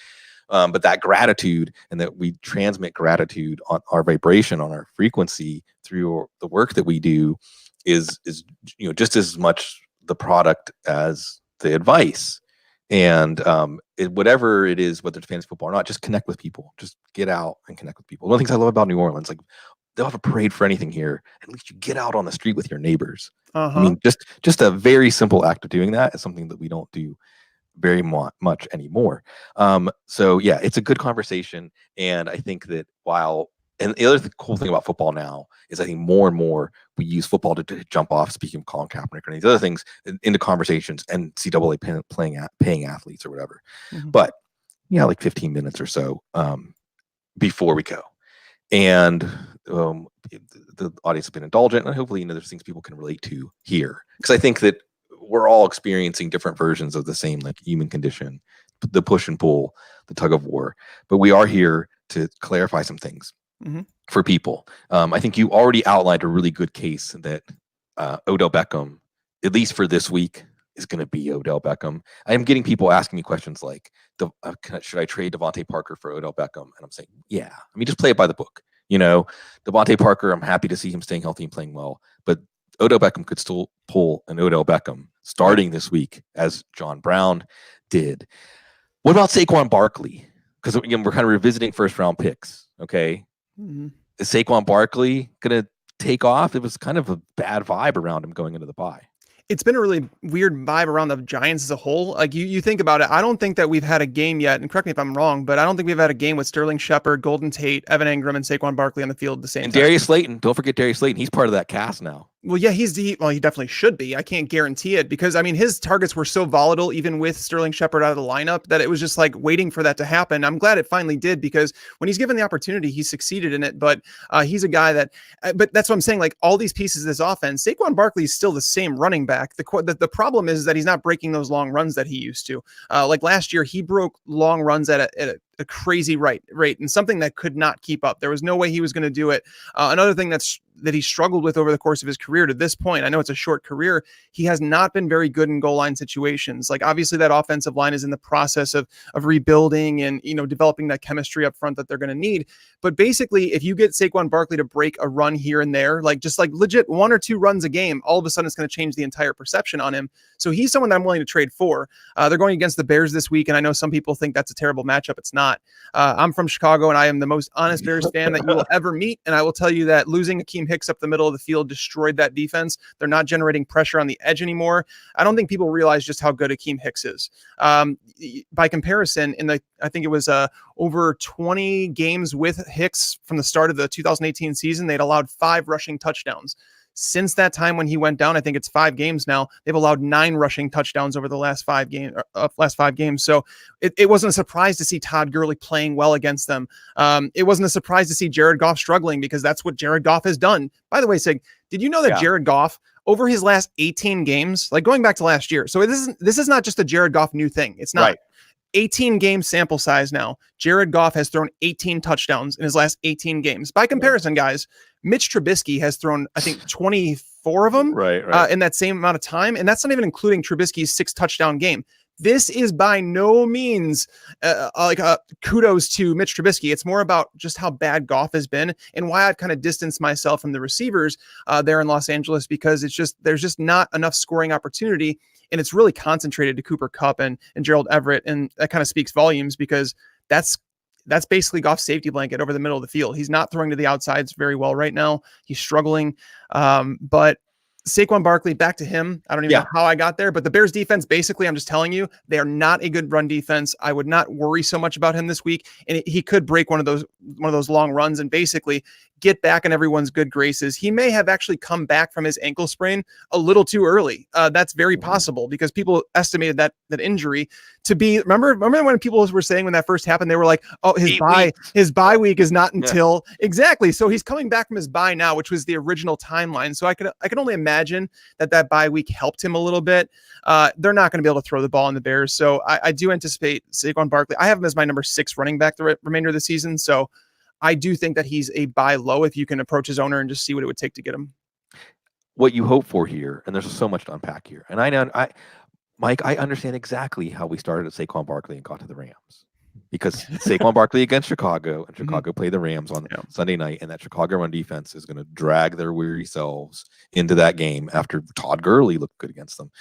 But that gratitude, and that we transmit gratitude on our vibration, on our frequency through the work that we do is just as much the product as the advice. And whatever it is, whether it's fantasy football or not, just connect with people. Just get out and connect with people. One of the things I love about New Orleans, like they'll have a parade for anything here. At least you get out on the street with your neighbors. I mean, just a very simple act of doing that is something that we don't do very much anymore. So yeah, it's a good conversation. And I think that and the other cool thing about football now is I think more and more we use football to jump off, speaking of Colin Kaepernick and these other things, into conversations and NCAA paying athletes or whatever. But yeah, like 15 minutes or so before we go. And the audience has been indulgent, and hopefully, there's things people can relate to here. Because I think that we're all experiencing different versions of the same like human condition, the push and pull, the tug of war. But we are here to clarify some things for people. I think you already outlined a really good case that Odell Beckham, at least for this week, is going to be Odell Beckham. I am getting people asking me questions like, should I trade Devontae Parker for Odell Beckham? And I'm saying, yeah. I mean, just play it by the book. Devontae Parker, I'm happy to see him staying healthy and playing well. But Odell Beckham could still pull an Odell Beckham starting this week, as John Brown did. What about Saquon Barkley? Because again, we're kind of revisiting first-round picks, okay? Is Saquon Barkley going to take off? It was kind of a bad vibe around him going into the bye. It's been a really weird vibe around the Giants as a whole. Like you think about it, I don't think that we've had a game yet, and correct me if I'm wrong, but I don't think we've had a game with Sterling Shepard, Golden Tate, Evan Engram, and Saquon Barkley on the field at the same time. And Darius Slayton, don't forget Darius Slayton. He's part of that cast now. Well, yeah, he definitely should be. I can't guarantee it because, I mean, his targets were so volatile, even with Sterling Shepard out of the lineup, that it was just like waiting for that to happen. I'm glad it finally did because when he's given the opportunity, he succeeded in it. But he's a guy that, but that's what I'm saying. Like all these pieces of this offense, Saquon Barkley is still the same running back. The problem is that he's not breaking those long runs that he used to. Like last year, he broke long runs at a crazy rate and something that could not keep up. There was no way he was going to do it. Another thing that he struggled with over the course of his career to this point, I know it's a short career, he has not been very good in goal line situations. Like obviously that offensive line is in the process of rebuilding and, developing that chemistry up front that they're going to need. But basically, if you get Saquon Barkley to break a run here and there, like just like legit 1 or 2 runs a game, all of a sudden it's going to change the entire perception on him. So he's someone that I'm willing to trade for. They're going against the Bears this week, and I know some people think that's a terrible matchup. It's not. I'm from Chicago, and I am the most honest Bears fan that you will ever meet. And I will tell you that losing Akeem Hicks up the middle of the field destroyed that defense. They're not generating pressure on the edge anymore. I don't think people realize just how good Akeem Hicks is. By comparison, I think it was over 20 games with Hicks from the start of the 2018 season, they'd allowed 5 rushing touchdowns. Since that time when he went down, I think it's 5 games now, they've allowed 9 rushing touchdowns over the last 5 games. So it wasn't a surprise to see Todd Gurley playing well against them. It wasn't a surprise to see Jared Goff struggling because that's what Jared Goff has done. By the way, Sig, did you know that Jared Goff over his last 18 games, like going back to last year, so this is not just a Jared Goff new thing. It's not. Right. 18 game sample size now. Jared Goff has thrown 18 touchdowns in his last 18 games. By comparison, guys, Mitch Trubisky has thrown, I think, 24 of them in that same amount of time. And that's not even including Trubisky's 6 touchdown game. This is by no means kudos to Mitch Trubisky. It's more about just how bad Goff has been and why I've kind of distanced myself from the receivers there in Los Angeles, because there's just not enough scoring opportunity. And it's really concentrated to Cooper Kupp and Gerald Everett. And that kind of speaks volumes because that's basically Goff's safety blanket over the middle of the field. He's not throwing to the outsides very well right now. He's struggling. But Saquon Barkley, back to him. I don't even know how I got there, but the Bears defense, basically, I'm just telling you, they are not a good run defense. I would not worry so much about him this week. And he could break one of those long runs and basically get back in everyone's good graces. He may have actually come back from his ankle sprain a little too early. That's very possible because people estimated that injury to be, remember when people were saying when that first happened, they were like, oh, his bye week is not until exactly. So he's coming back from his bye now, which was the original timeline. So I can only imagine that bye week helped him a little bit. They're not going to be able to throw the ball in the Bears. So I do anticipate Saquon Barkley. I have him as my number 6 running back the remainder of the season. So I do think that he's a buy low if you can approach his owner and just see what it would take to get him. What you hope for here, and there's so much to unpack here. And I know, Mike, I understand exactly how we started at Saquon Barkley and got to the Rams. because Saquon Barkley against Chicago, and Chicago play the Rams on Sunday night, and that Chicago run defense is going to drag their weary selves into that game after Todd Gurley looked good against them.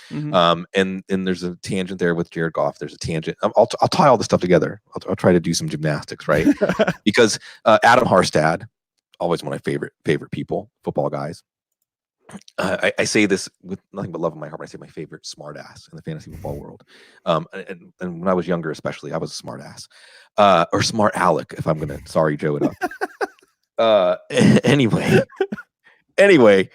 And there's a tangent there with Jared Goff. There's a tangent. I'll tie all this stuff together. I'll try to do some gymnastics, right? Because Adam Harstad, always one of my favorite people, football guys. I say this with nothing but love in my heart when I say my favorite smart ass in the fantasy football world. And when I was younger, especially, I was a smart ass. Or smart aleck, if I'm going to, sorry, Joe it up. Anyway,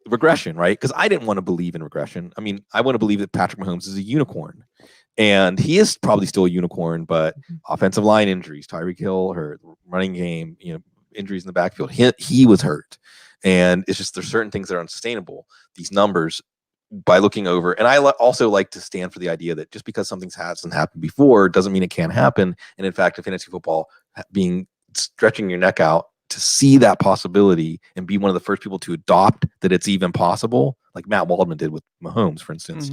regression, right? Because I didn't want to believe in regression. I mean, I want to believe that Patrick Mahomes is a unicorn. And he is probably still a unicorn, but offensive line injuries, Tyreek Hill hurt, running game, injuries in the backfield. He was hurt. And it's just there's certain things that are unsustainable. These numbers, by looking over, and I also like to stand for the idea that just because something hasn't happened before doesn't mean it can't happen. And in fact, in fantasy football, stretching your neck out to see that possibility and be one of the first people to adopt that it's even possible, like Matt Waldman did with Mahomes, for instance,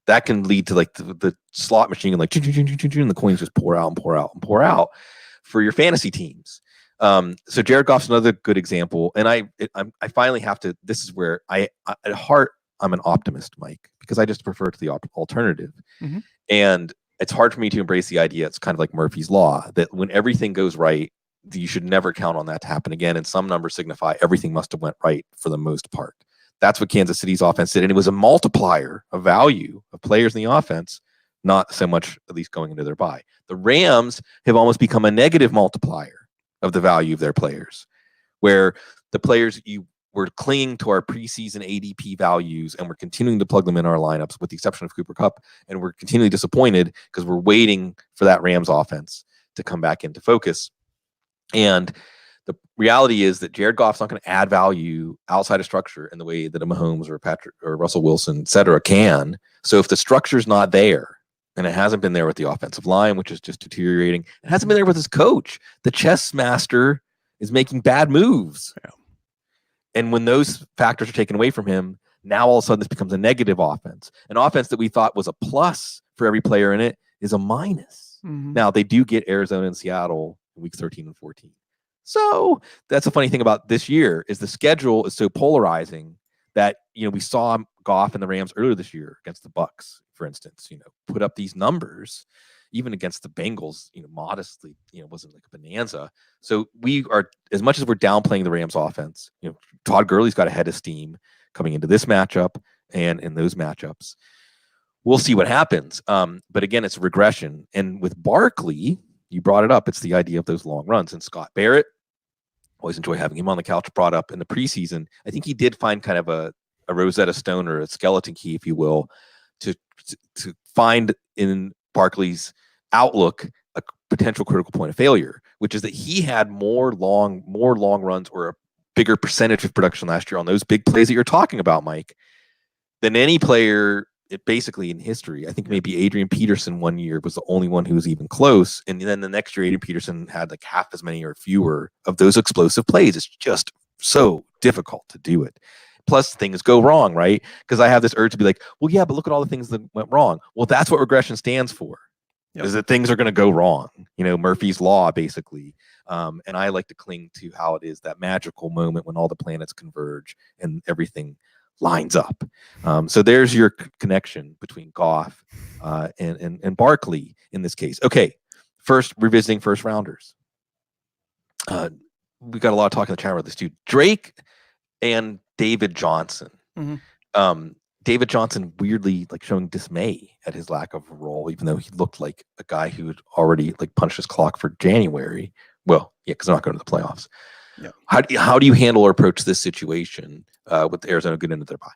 that can lead to like the slot machine and like and the coins just pour out and pour out and pour out for your fantasy teams. So Jared Goff's another good example, and I finally have to. This is where at heart I'm an optimist, Mike, because I just prefer to the alternative, and it's hard for me to embrace the idea. It's kind of like Murphy's Law that when everything goes right, you should never count on that to happen again. And some numbers signify everything must have went right for the most part. That's what Kansas City's offense did, and it was a multiplier of value of players in the offense, not so much at least going into their bye. The Rams have almost become a negative multiplier of the value of their players, where the players you were clinging to our preseason ADP values and we're continuing to plug them in our lineups with the exception of Cooper Kupp, and we're continually disappointed because we're waiting for that Rams offense to come back into focus. And the reality is that Jared Goff's not going to add value outside of structure in the way that a Mahomes or Patrick or Russell Wilson, et cetera, can. So if the structure's not there, and it hasn't been there with the offensive line, which is just deteriorating. It hasn't been there with his coach. The chess master is making bad moves. Yeah. And when those factors are taken away from him, now all of a sudden this becomes a negative offense. An offense that we thought was a plus for every player in it is a minus. Now, they do get Arizona and Seattle in weeks 13 and 14. So that's a funny thing about this year is the schedule is so polarizing that, we saw Goff and the Rams earlier this year against the Bucs, for instance, put up these numbers, even against the Bengals, modestly, wasn't like a bonanza. So we are, as much as we're downplaying the Rams offense, Todd Gurley's got a head of steam coming into this matchup and in those matchups. We'll see what happens. But again, it's regression. And with Barkley, you brought it up. It's the idea of those long runs. And Scott Barrett, always enjoy having him on the couch, brought up in the preseason. I think he did find kind of a Rosetta Stone or a skeleton key, if you will, to find in Barkley's outlook a potential critical point of failure, which is that he had more long runs or a bigger percentage of production last year on those big plays that you're talking about, Mike, than any player basically in history. I think maybe Adrian Peterson one year was the only one who was even close. And then the next year, Adrian Peterson had like half as many or fewer of those explosive plays. It's just so difficult to do it. Plus things go wrong, right? Because I have this urge to be like, well, yeah, but look at all the things that went wrong. Well, that's what regression stands for. Is that things are going to go wrong. Murphy's Law, basically. And I like to cling to how it is that magical moment when all the planets converge and everything lines up. So there's your connection between Goff and Barkley in this case. Okay, first, revisiting first rounders. We got a lot of talk in the chat about this too. Drake and David Johnson. David Johnson weirdly showing dismay at his lack of a role, even though he looked like a guy who had already punched his clock for January. Well, yeah, because they're not going to the playoffs. Yeah. How do you handle or approach this situation with Arizona getting into their bye?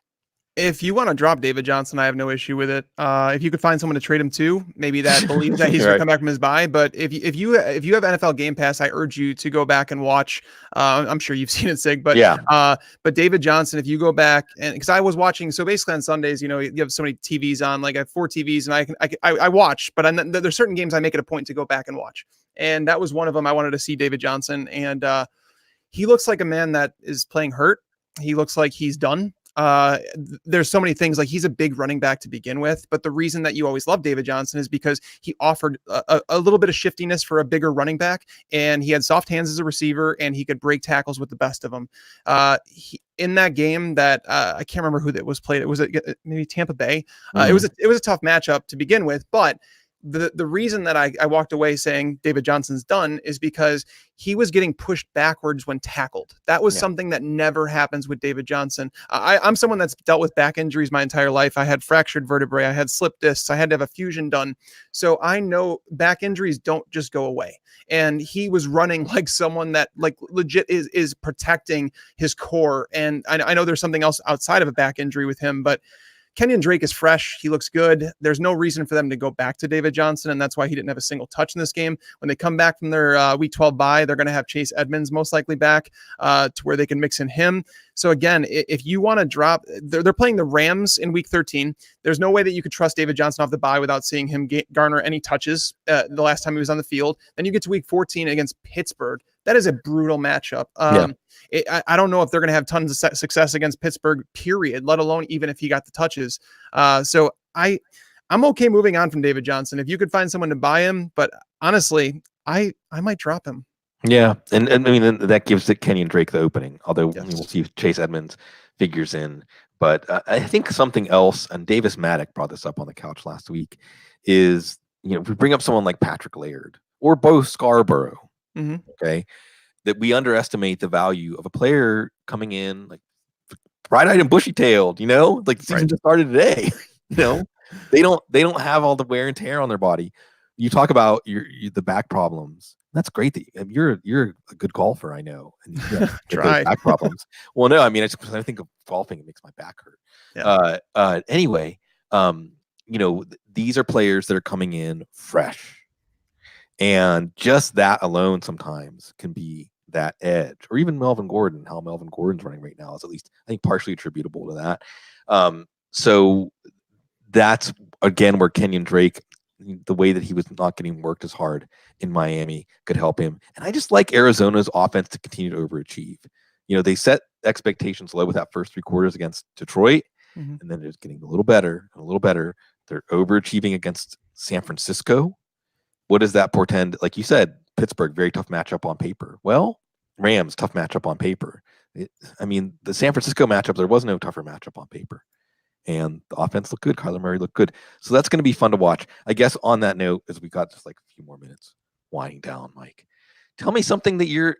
If you want to drop David Johnson, I have no issue with it. If you could find someone to trade him to, maybe that believes that he's going to come back from his bye. But if you have NFL Game Pass, I urge you to go back and watch. I'm sure you've seen it, Sig, but yeah. But David Johnson, if you go back and because I was watching, so basically on Sundays, you have so many TVs on. Like I have 4 TVs, and I watch, but there's certain games I make it a point to go back and watch, and that was one of them. I wanted to see David Johnson, and he looks like a man that is playing hurt. He looks like he's done. there's so many things. Like, he's a big running back to begin with, but the reason that you always love David Johnson is because he offered a little bit of shiftiness for a bigger running back, and he had soft hands as a receiver, and he could break tackles with the best of them. In that game that I can't remember who that was played. It was maybe Tampa Bay. It was a tough matchup to begin with, but the reason that I walked away saying David Johnson's done is because he was getting pushed backwards when tackled. That was something that never happens with David Johnson. I'm someone that's dealt with back injuries my entire life. I had fractured vertebrae. I had slipped discs. I had to have a fusion done. So I know back injuries don't just go away. And he was running like someone that like legit is protecting his core. And I know there's something else outside of a back injury with him, but Kenyon Drake is fresh. He looks good. There's no reason for them to go back to David Johnson, and that's why he didn't have a single touch in this game. When they come back from their Week 12 bye, they're going to have Chase Edmonds most likely back to where they can mix in him. So again, if you want to drop, they're playing the Rams in Week 13. There's no way that you could trust David Johnson off the bye without seeing him garner any touches the last time he was on the field. Then you get to Week 14 against Pittsburgh. That is a brutal matchup. I don't know if they're going to have tons of success against Pittsburgh, period, let alone even if he got the touches. So I'm okay moving on from David Johnson. If you could find someone to buy him, but honestly, I might drop him. Yeah, and I mean that gives the Kenyon Drake the opening. Although I mean, we'll see if Chase Edmonds figures in. But I think something else, and Davis Maddock brought this up on the couch last week, is if we bring up someone like Patrick Laird or Bo Scarborough, okay, that we underestimate the value of a player coming in like bright-eyed and bushy-tailed. Like the season just started today. They don't have all the wear and tear on their body. You talk about the back problems. That's great that you're a good golfer, I know. And try back problems. Well, no, I mean, I think of golfing, it makes my back hurt. Yeah. Anyway, these are players that are coming in fresh, and just that alone sometimes can be that edge. Or even Melvin Gordon, how Melvin Gordon's running right now is at least I think partially attributable to that. So that's again where Kenyon Drake, the way that he was not getting worked as hard in Miami, could help him. And I just like Arizona's offense to continue to overachieve. They set expectations low with that first 3 quarters against Detroit, and then they're getting a little better and a little better. They're overachieving against San Francisco. What does that portend? Like you said, Pittsburgh, very tough matchup on paper. Well, Rams, tough matchup on paper. The San Francisco matchup, there was no tougher matchup on paper. And the offense looked good. Kyler Murray looked good. So that's going to be fun to watch. I guess on that note, as we got just like a few more minutes winding down, Mike, tell me something that you're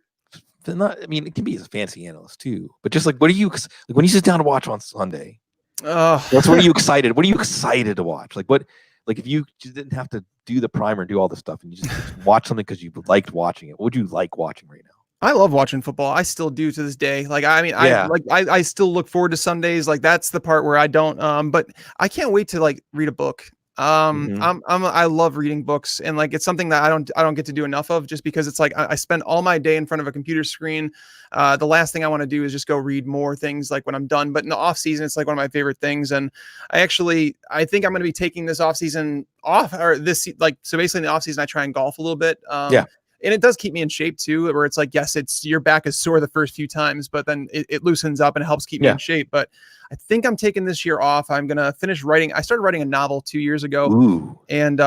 not, it can be as a fantasy analyst too, but just like, what are you, like when you sit down to watch on Sunday, what are you excited? What are you excited to watch? If you just didn't have to do the primer and do all this stuff and you just watch something because you liked watching it, what would you like watching right now? I love watching football. I still do to this day. I still look forward to Sundays. Like that's the part where I don't, but I can't wait to read a book. I love reading books, and it's something that I don't get to do enough of, just because it's I spend all my day in front of a computer screen. The last thing I want to do is just go read more things when I'm done. But in the off season, it's one of my favorite things. And I think I'm going to be taking this off season off, or this so basically in the off season I try and golf a little bit. And it does keep me in shape too, where it's yes, it's your back is sore the first few times, but then it loosens up and it helps keep me in shape. But I think I'm taking this year off. I'm going to finish writing. I started writing a novel 2 years ago. Ooh. And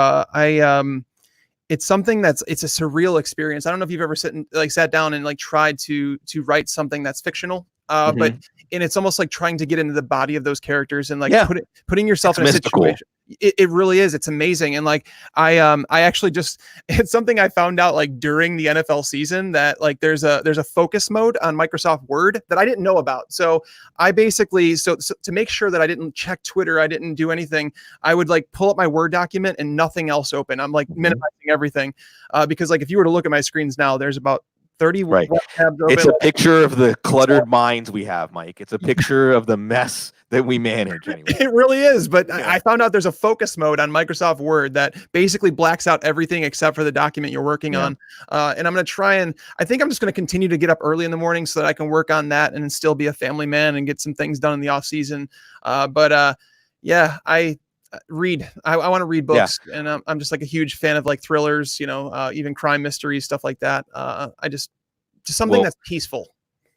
it's something it's a surreal experience. I don't know if you've ever sat down and tried to write something that's fictional. But it's almost like trying to get into the body of those characters and putting yourself in a situation. It really is. It's amazing. And I actually it's something I found out during the NFL season that there's a focus mode on Microsoft Word that I didn't know about. So I basically, so to make sure that I didn't check Twitter, I didn't do anything, I would pull up my Word document and nothing else open. I'm minimizing everything because if you were to look at my screens now, there's about 30 right. tabs open. It's a picture of the cluttered minds we have, Mike. It's a picture of the mess that we manage anyway. It really is. But I found out there's a focus mode on Microsoft Word that basically blacks out everything except for the document you're working on. And I'm going to try and I think I'm just going to continue to get up early in the morning so that I can work on that and still be a family man and get some things done in the off season. I read. I want to read books, and I'm just a huge fan of thrillers, even crime mysteries, stuff like that. Just something that's peaceful.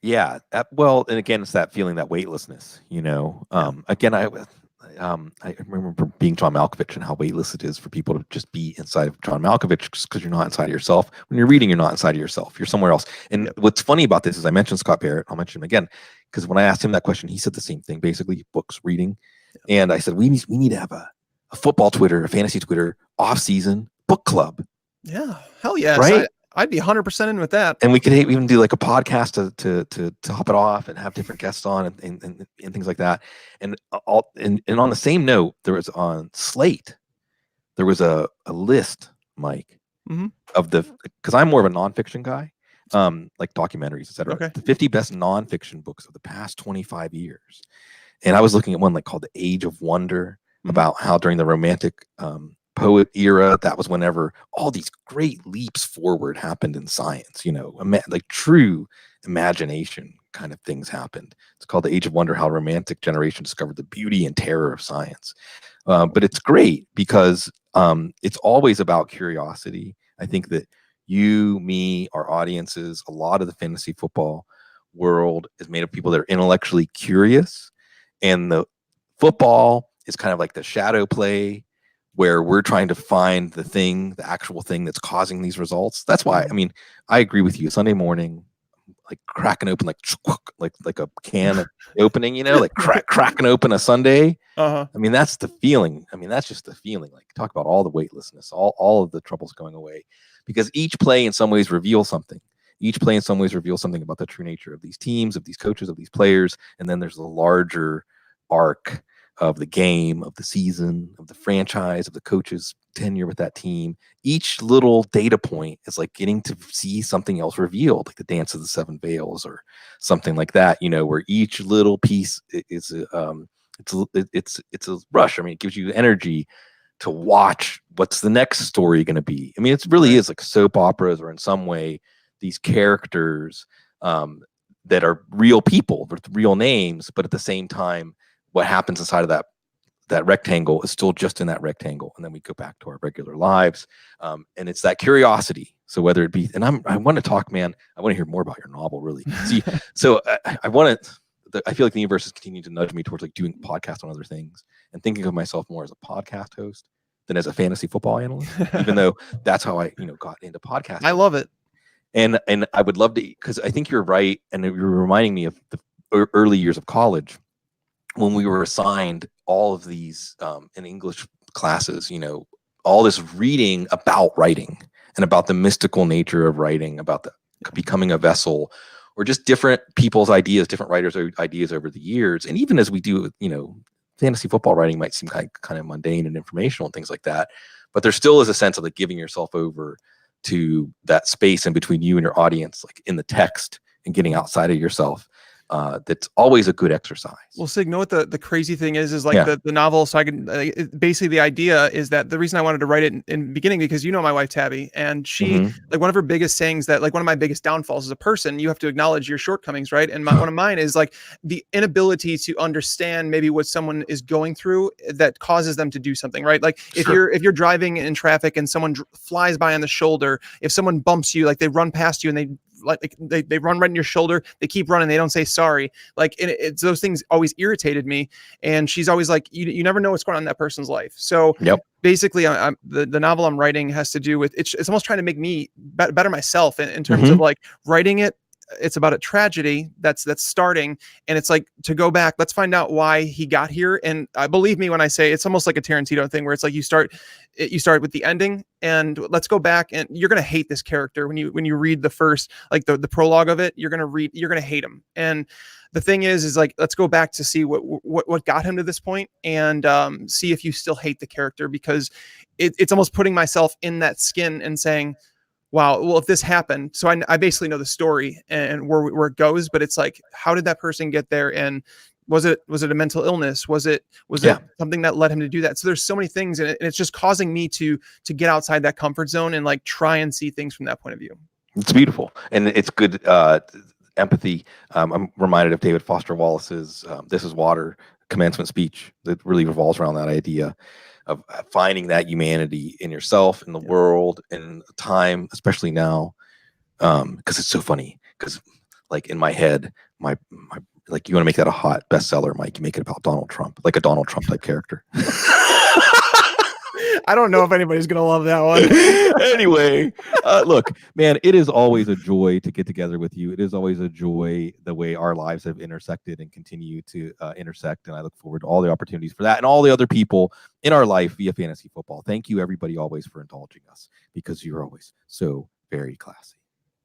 Yeah. Well, and again, it's that feeling, that weightlessness, again, I remember being John Malkovich and how weightless it is for people to just be inside of John Malkovich just because you're not inside of yourself. When you're reading, you're not inside of yourself. You're somewhere else. And what's funny about this is I mentioned Scott Barrett. I'll mention him again because when I asked him that question, he said the same thing, basically books, reading. And I said, we need to have a football Twitter, a fantasy Twitter, off-season book club. Yeah. Hell yes. Right? I'd be 100% in with that. And we could even do like a podcast to top it off and have different guests on and things like that. And on the same note, there was on Slate, there was a list, Mike, of because I'm more of a nonfiction guy, like documentaries, etc. Okay. The 50 best nonfiction books of the past 25 years. And I was looking at one like called The Age of Wonder, about how during the Romantic poet era, that was whenever all these great leaps forward happened in science, like true imagination kind of things happened. It's called The Age of Wonder, how Romantic generation discovered the beauty and terror of science. But it's great because it's always about curiosity. I think that you, me, our audiences, a lot of the fantasy football world is made of people that are intellectually curious, and the football is kind of like the shadow play where we're trying to find the actual thing that's causing these results. That's why, I agree with you. Sunday morning, like cracking open, like a can opening, like cracking open a Sunday. That's the feeling. That's just the feeling. Like, talk about all the weightlessness, all of the troubles going away, because each play in some ways reveals something. Each play in some ways reveals something about the true nature of these teams, of these coaches, of these players. And then there's the larger arc of the game, of the season, of the franchise, of the coach's tenure with that team. Each little data point is like getting to see something else revealed, like the Dance of the Seven Veils or something like that, where each little piece is it's a rush. It gives you energy to watch what's the next story going to be. It really is like soap operas, or in some way these characters that are real people with real names, but at the same time, what happens inside of that rectangle is still just in that rectangle, and then we go back to our regular lives. And it's that curiosity. So whether it be, and I want to talk, man, I want to hear more about your novel, really. See, so I want to. I feel like the universe is continuing to nudge me towards like doing podcasts on other things and thinking of myself more as a podcast host than as a fantasy football analyst. Even though that's how I, got into podcasting. I love it, and I would love to, because I think you're right, and you're reminding me of the early years of college, when we were assigned all of these in English classes, all this reading about writing and about the mystical nature of writing, about the becoming a vessel, or just different people's ideas, different writers' ideas over the years. And even as we do, fantasy football writing might seem kind of mundane and informational and things like that, but there still is a sense of like giving yourself over to that space in between you and your audience, like in the text, and getting outside of yourself. That's always a good exercise. Well, Sig, know what the crazy thing is like the novel. So I can basically, the idea is that the reason I wanted to write it in the beginning, because my wife Tabby, and she like one of her biggest sayings, that like one of my biggest downfalls as a person, you have to acknowledge your shortcomings, right? And one of mine is like the inability to understand maybe what someone is going through that causes them to do something, right? Like if you're driving in traffic and someone flies by on the shoulder, if someone bumps you, like they run past you and they run right in your shoulder, they keep running, they don't say sorry. Like it's those things always irritated me. And she's always like, you never know what's going on in that person's life. So basically the novel I'm writing has to do with, it's almost trying to make me better myself in terms of like writing it. It's about a tragedy that's starting, and it's like, to go back, let's find out why he got here. And believe me when I say it's almost like a Tarantino thing, where it's like you start with the ending, and let's go back, and you're gonna hate this character when you read the first, like the prologue of it. You're gonna hate him. And the thing is like, let's go back to see what got him to this point, and see if you still hate the character, because it's almost putting myself in that skin and saying, wow, well, if this happened, so I basically know the story and where it goes, but it's like, how did that person get there? And was it a mental illness? Was it something that led him to do that? So there's so many things, and it's just causing me to get outside that comfort zone and like try and see things from that point of view. It's beautiful. And it's good empathy. I'm reminded of David Foster Wallace's This Is Water commencement speech that really revolves around that idea of finding that humanity in yourself, in the world, in time, especially now. Because it's so funny, because like in my head, my like, you want to make that a hot bestseller, Mike, you make it about Donald Trump, like a Donald Trump type character. I don't know if anybody's going to love that one. Anyway, look, man, it is always a joy to get together with you. It is always a joy the way our lives have intersected and continue to intersect. And I look forward to all the opportunities for that and all the other people in our life via fantasy football. Thank you, everybody, always for indulging us, because you're always so very classy.